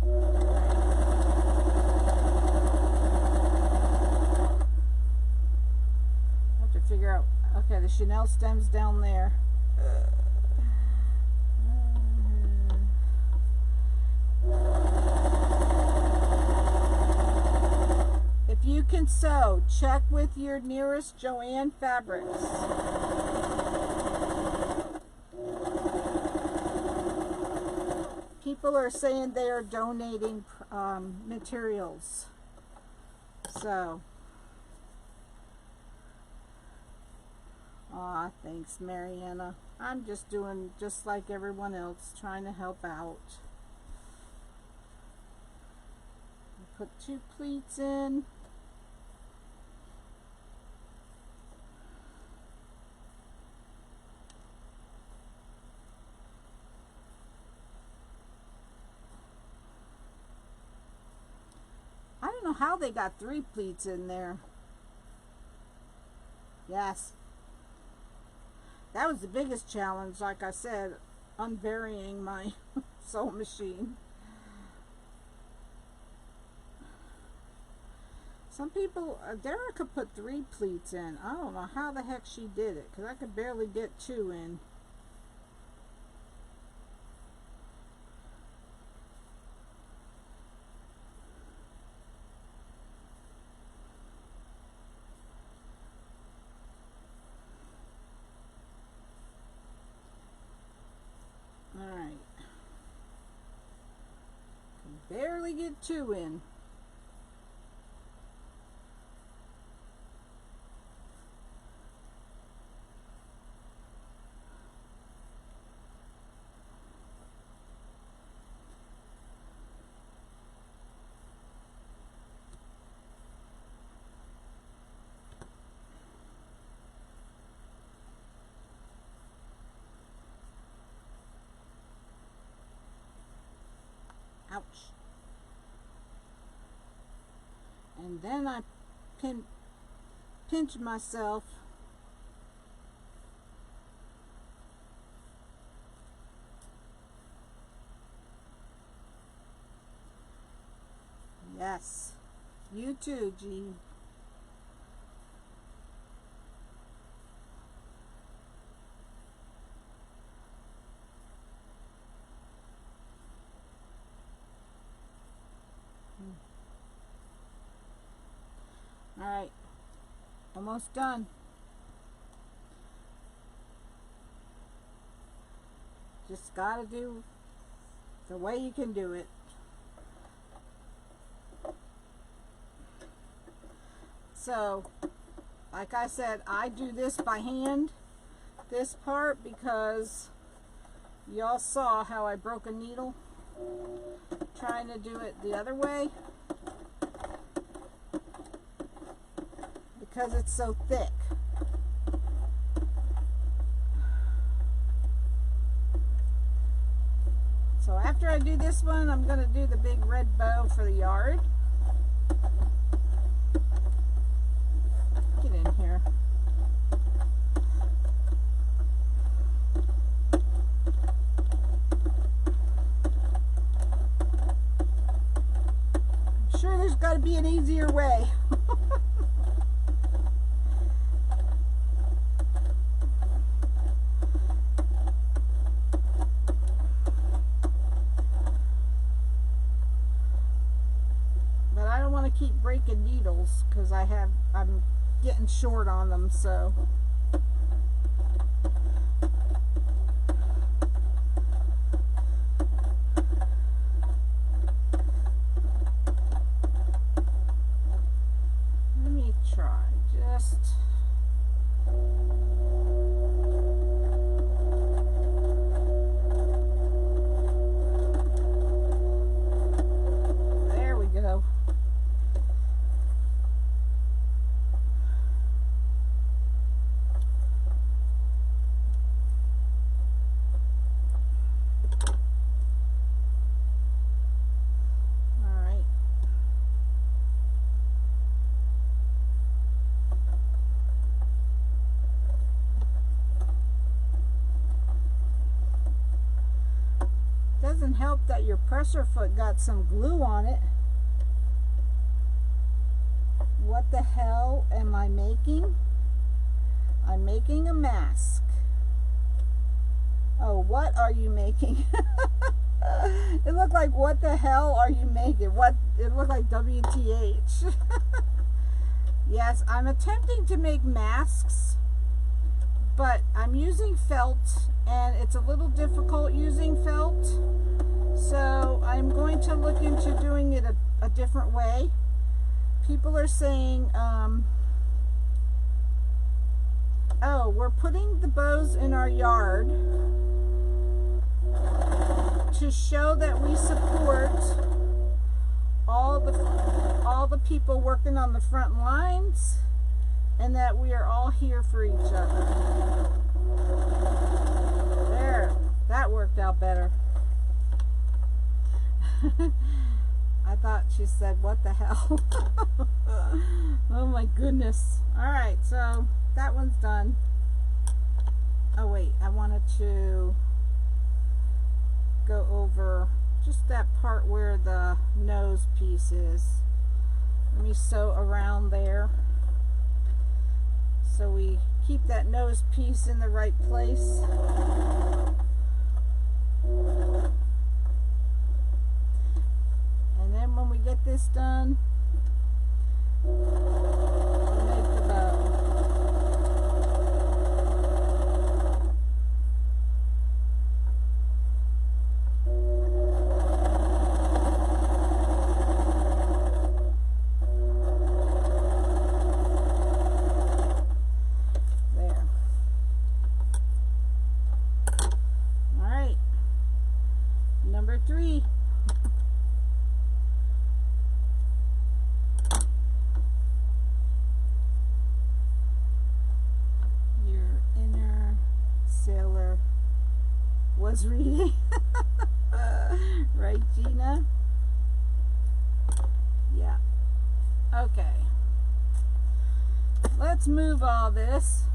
[SPEAKER 1] Alright. the chenille stem's down there. If you can sew, check with your nearest Joann Fabrics. People are saying they are donating materials. So, aw, thanks, Mariana. I'm just doing just like everyone else, trying to help out. Put 2 pleats in. I don't know how they got 3 pleats in there. Yes. That was the biggest challenge, like I said, unburying my sewing machine. Some people, Dara put 3 pleats in. I don't know how the heck she did it, because I could barely get 2 in. Alright. Can barely get 2 in. Ouch. And then I pinch myself. Yes. You too, Jean. Alright, almost done. Just gotta do the way you can do it. So, like I said, I do this by hand, this part, because y'all saw how I broke a needle trying to do it the other way. Because it's so thick. So after I do this one, I'm going to do the big red bow for the yard. Get in here. I'm sure there's got to be an easier way. Keep breaking needles because I'm getting short on them, so let me try just there we go. Doesn't help that your presser foot got some glue on it. What the hell am I making? I'm making a mask. Oh, what are you making? It looked like, what the hell are you making? What? It looked like WTH. Yes, I'm attempting to make masks, but I'm using felt, and it's a little difficult using felt. So I'm going to look into doing it a different way. People are saying, oh, we're putting the bows in our yard to show that we support all the people working on the front lines, and that we are all here for each other. There, that worked out better. I thought she said, what the hell? Oh my goodness. Alright, so that one's done. Oh wait, I wanted to go over just that part where the nose piece is. Let me sew around there so we keep that nose piece in the right place. And then when we get this done, we'll make the bow. Number 3. Your inner sailor was reading. Right, Gina? Yeah. Okay. Let's move all this.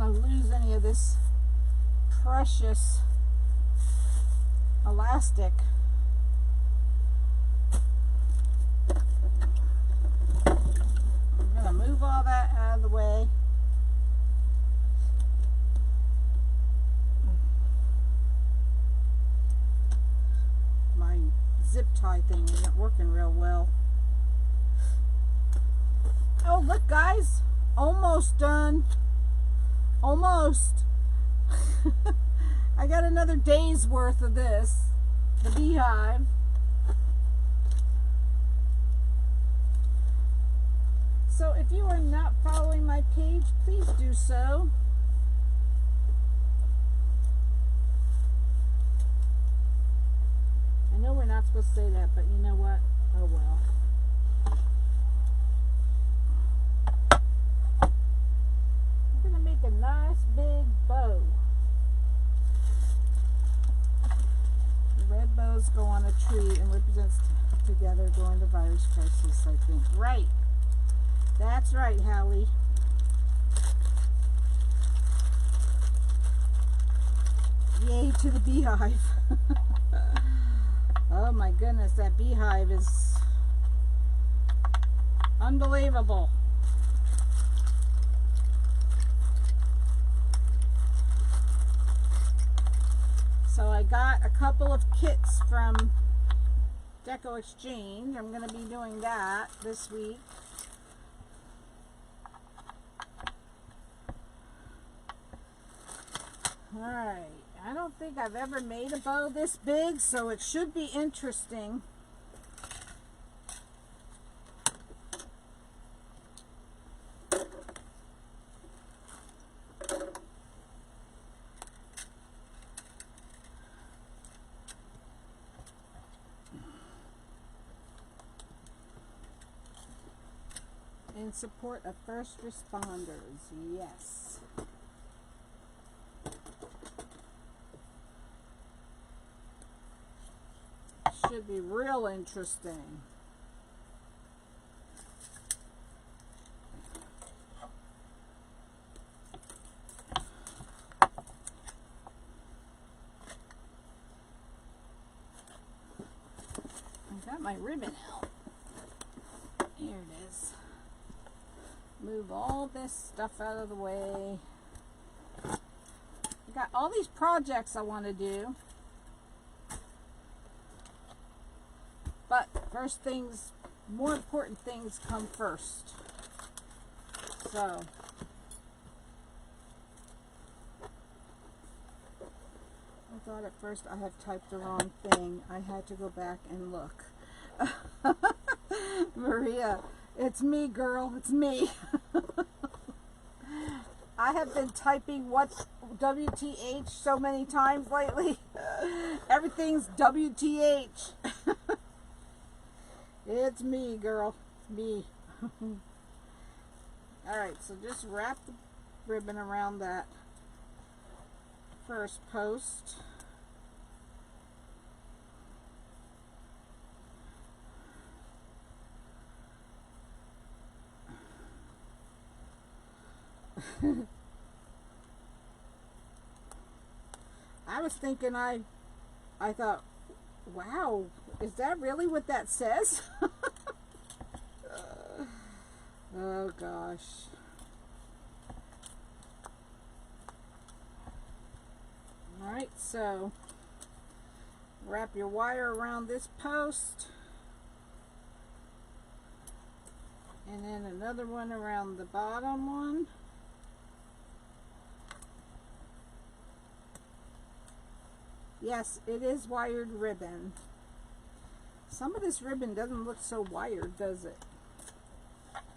[SPEAKER 1] Lose any of this precious elastic. I'm going to move all that out of the way. My zip tie thing isn't working real well. Oh, look guys, almost done. Almost. I got another day's worth of this, the beehive. So if you are not following my page, please do so. I know we're not supposed to say that, but you know what? Oh well. A nice big bow. The red bows go on a tree and represents together during the virus crisis, I think. Right. That's right, Hallie. Yay to the beehive. Oh my goodness, that beehive is unbelievable. So I got a couple of kits from Deco Exchange. I'm going to be doing that this week. Alright, I don't think I've ever made a bow this big, so it should be interesting. In support of first responders, yes. Should be real interesting. my ribbon out. Here it is. Move all this stuff out of the way. I got all these projects I want to do. But first things, more important things come first. So, I thought at first I had typed the wrong thing. I had to go back and look. Maria, it's me, girl. It's me. I have been typing what's WTH so many times lately. Everything's WTH. It's me, girl. It's me. Alright, so just wrap the ribbon around that first post. I was thinking, I thought, wow, is that really what that says? Oh gosh. Alright, so wrap your wire around this post, and then another one around the bottom one. Yes, it is wired ribbon. Some of this ribbon doesn't look so wired, does it?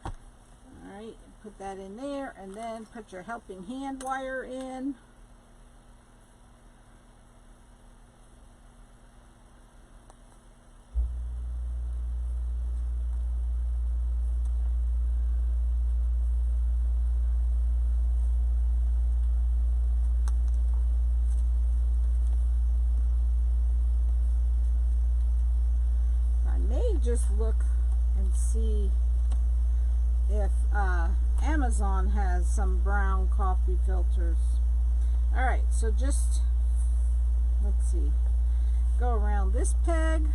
[SPEAKER 1] Alright, put that in there, and then put your helping hand wire in. Just look and see if Amazon has some brown coffee filters. Alright, so just, let's see, go around this peg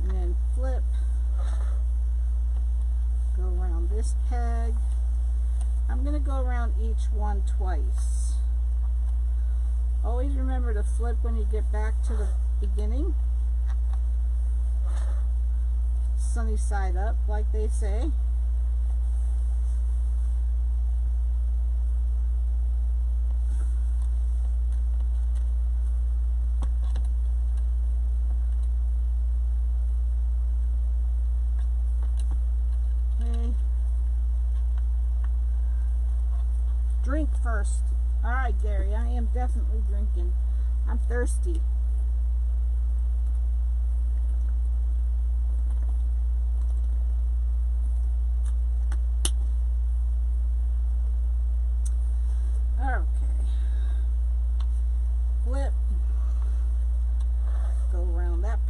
[SPEAKER 1] and then flip, go around this peg. I'm going to go around each one twice. Always remember to flip when you get back to the beginning. Sunny side up, like they say. Okay. Drink first. All right, Gary, I am definitely drinking. I'm thirsty.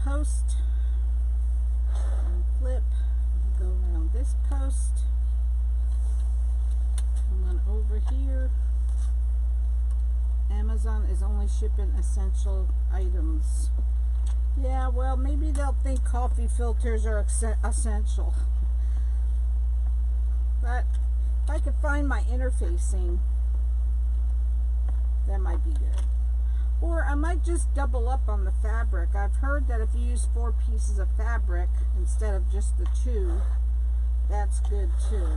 [SPEAKER 1] Post and flip and go around this post, come on over here. Amazon is only shipping essential items. Yeah, well, maybe they'll think coffee filters are essential, but if I could find my interfacing, that might be good. Or I might just double up on the fabric. I've heard that if you use 4 pieces of fabric instead of just the 2, that's good too.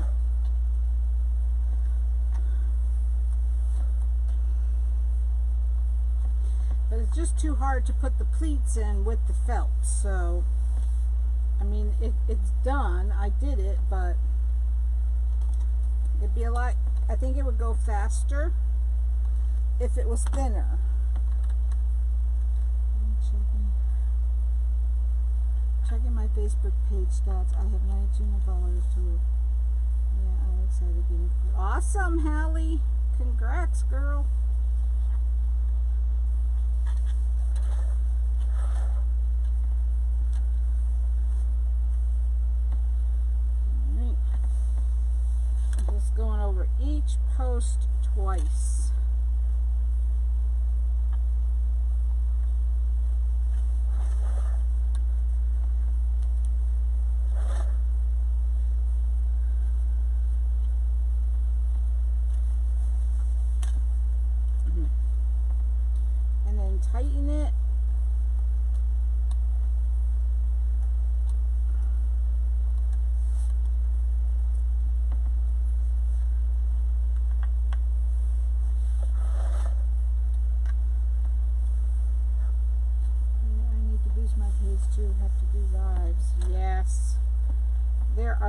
[SPEAKER 1] But it's just too hard to put the pleats in with the felt. So, I mean, it's done. I did it, but it'd be a lot, I think it would go faster if it was thinner. Checking my Facebook page stats. I have 92 followers too. Yeah, I'm excited. Awesome, Hallie. Congrats, girl. Alright. I'm just going over each post twice.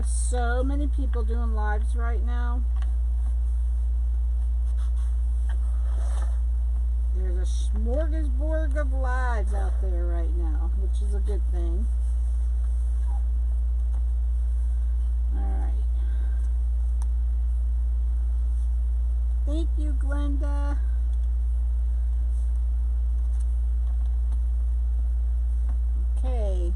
[SPEAKER 1] so many people doing lives right now. There's a smorgasbord of lives out there right now, which is a good thing. Alright. Thank you, Glenda. Okay.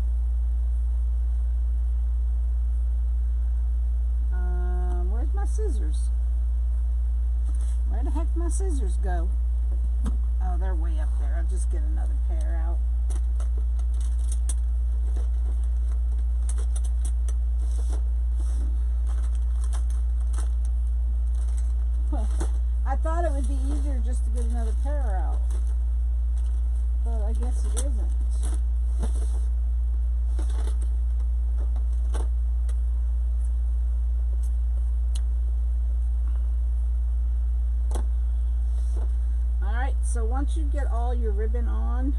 [SPEAKER 1] Where's my scissors? Where the heck my scissors go? Oh, they're way up there. I'll just get another pair out. I thought it would be easier just to get another pair out, but I guess it isn't. Alright, so once you get all your ribbon on,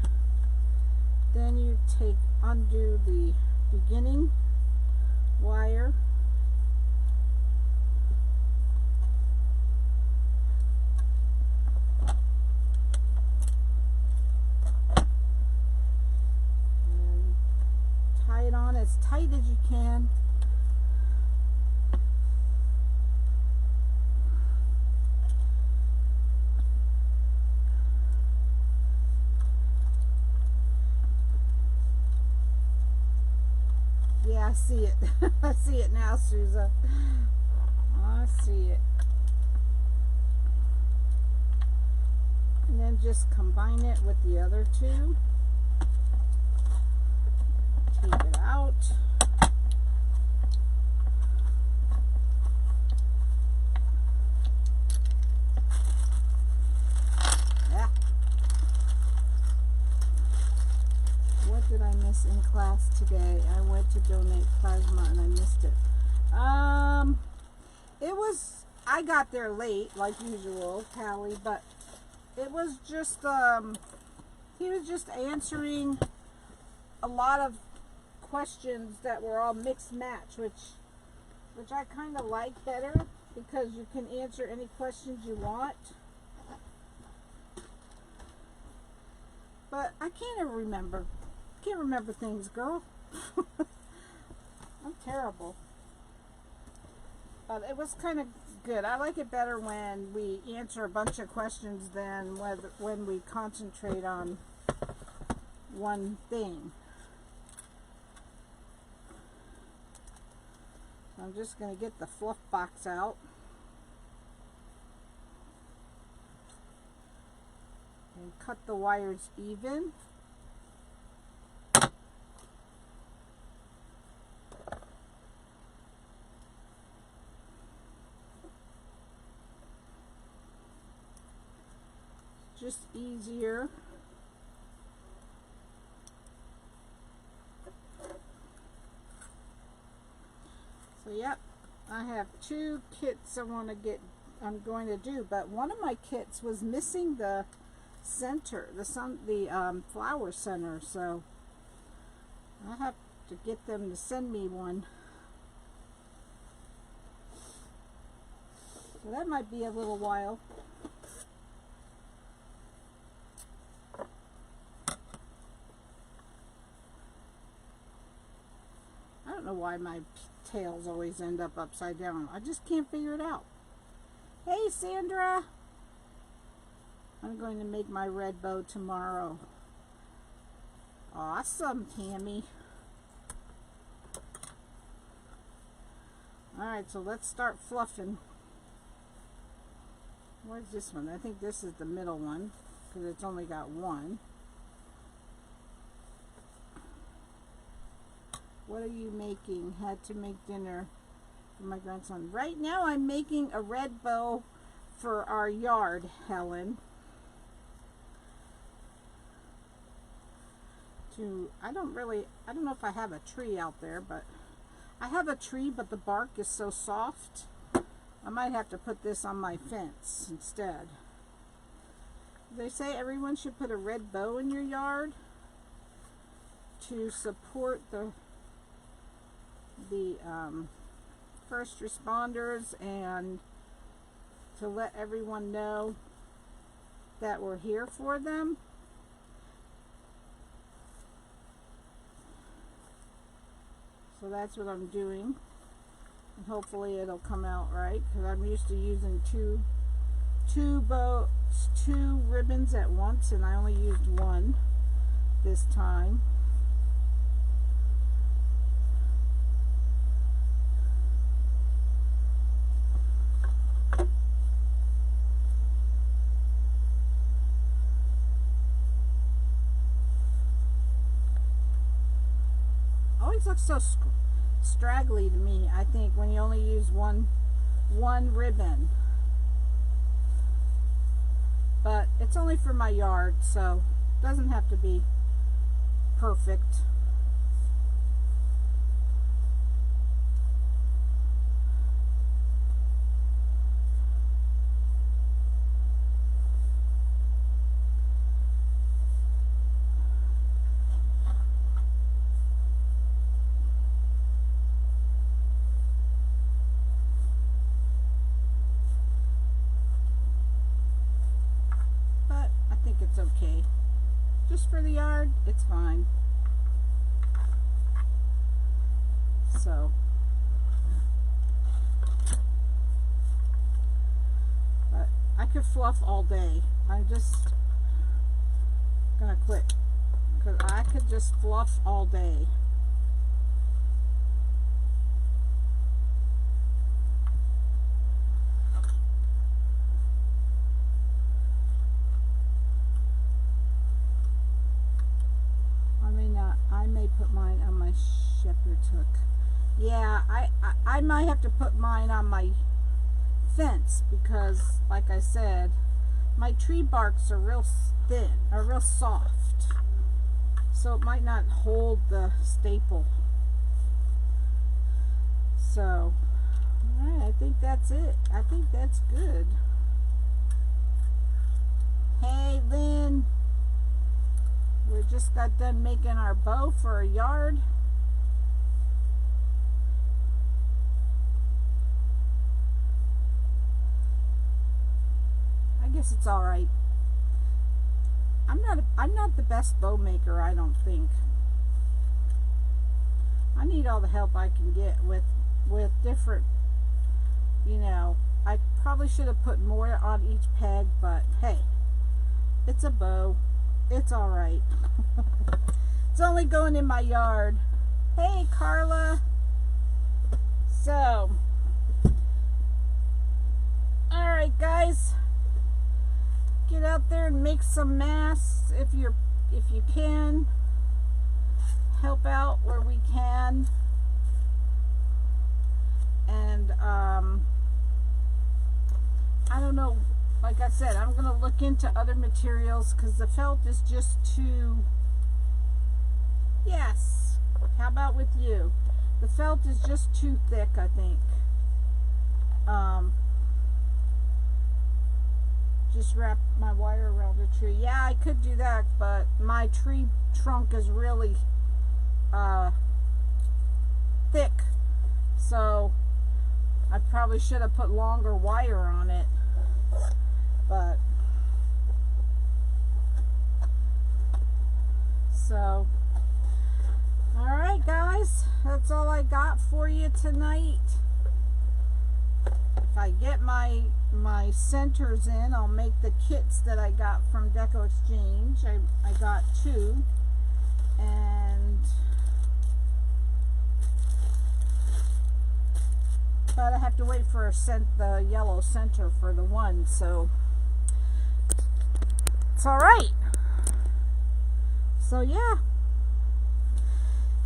[SPEAKER 1] then you undo the beginning wire. And tie it on as tight as you can. Yeah, I see it. I see it now, Susan. I see it. And then just combine it with the other two. Take it out. Yeah. What did I miss in class today? I went to donate plasma and I missed it. I got there late, like usual, Callie, but it was just, he was just answering a lot of questions that were all mixed match, which I kind of like better, because you can answer any questions you want. But I can't ever remember. Can't remember things, girl. I'm terrible. But it was kind of good. I like it better when we answer a bunch of questions than when we concentrate on one thing. So I'm just going to get the fluff box out. And cut the wires even. Just easier. So yep, I have two kits I'm going to do, but one of my kits was missing the center, the flower center, so I have to get them to send me one. So that might be a little while. I don't know why my tails always end up upside down. I just can't figure it out. Hey, Sandra. I'm going to make my red bow tomorrow. Awesome, Tammy. Alright, so let's start fluffing. Where's this one? I think this is the middle one, because it's only got one. What are you making? Had to make dinner for my grandson. Right now I'm making a red bow for our yard, Helen. I don't know if I have a tree out there, but I have a tree, but the bark is so soft. I might have to put this on my fence instead. They say everyone should put a red bow in your yard to support the first responders and to let everyone know that we're here for them. So that's what I'm doing, and hopefully it'll come out right, because I'm used to using two ribbons at once, and I only used one this time. Always looks so straggly to me, I think, when you only use one ribbon. But it's only for my yard, so it doesn't have to be perfect. It's okay. Just for the yard, it's fine. So, but I could fluff all day. I'm just gonna quit because I could just fluff all day. I may put mine on my shepherd's hook. Yeah, I might have to put mine on my fence because, like I said, my tree barks are real thin, are real soft. So it might not hold the staple. So, alright, I think that's it. I think that's good. Hey, Lynn. We just got done making our bow for a yard. I guess it's all right. I'm not the best bow maker, I don't think. I need all the help I can get with different, you know, I probably should have put more on each peg, but hey, it's a bow. It's all right. It's only going in my yard. Hey, Carla. So, all right, guys. Get out there and make some masks if you can. Help out where we can. And I don't know. Like I said, I'm going to look into other materials because the felt is just too... Yes. How about with you? The felt is just too thick, I think. Just wrap my wire around the tree. Yeah, I could do that, but my tree trunk is really thick. So I probably should have put longer wire on it. But so, all right, guys, that's all I got for you tonight. If I get my centers in, I'll make the kits that I got from Deco Exchange. I got 2, and but I have to wait for the yellow center for the one, so it's all right. So yeah.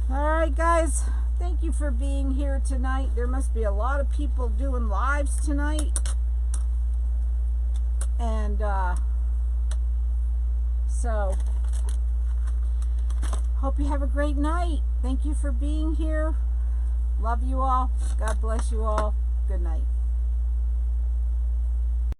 [SPEAKER 1] All right, guys. Thank you for being here tonight. There must be a lot of people doing lives tonight. And so hope you have a great night. Thank you for being here. Love you all. God bless you all. Good night.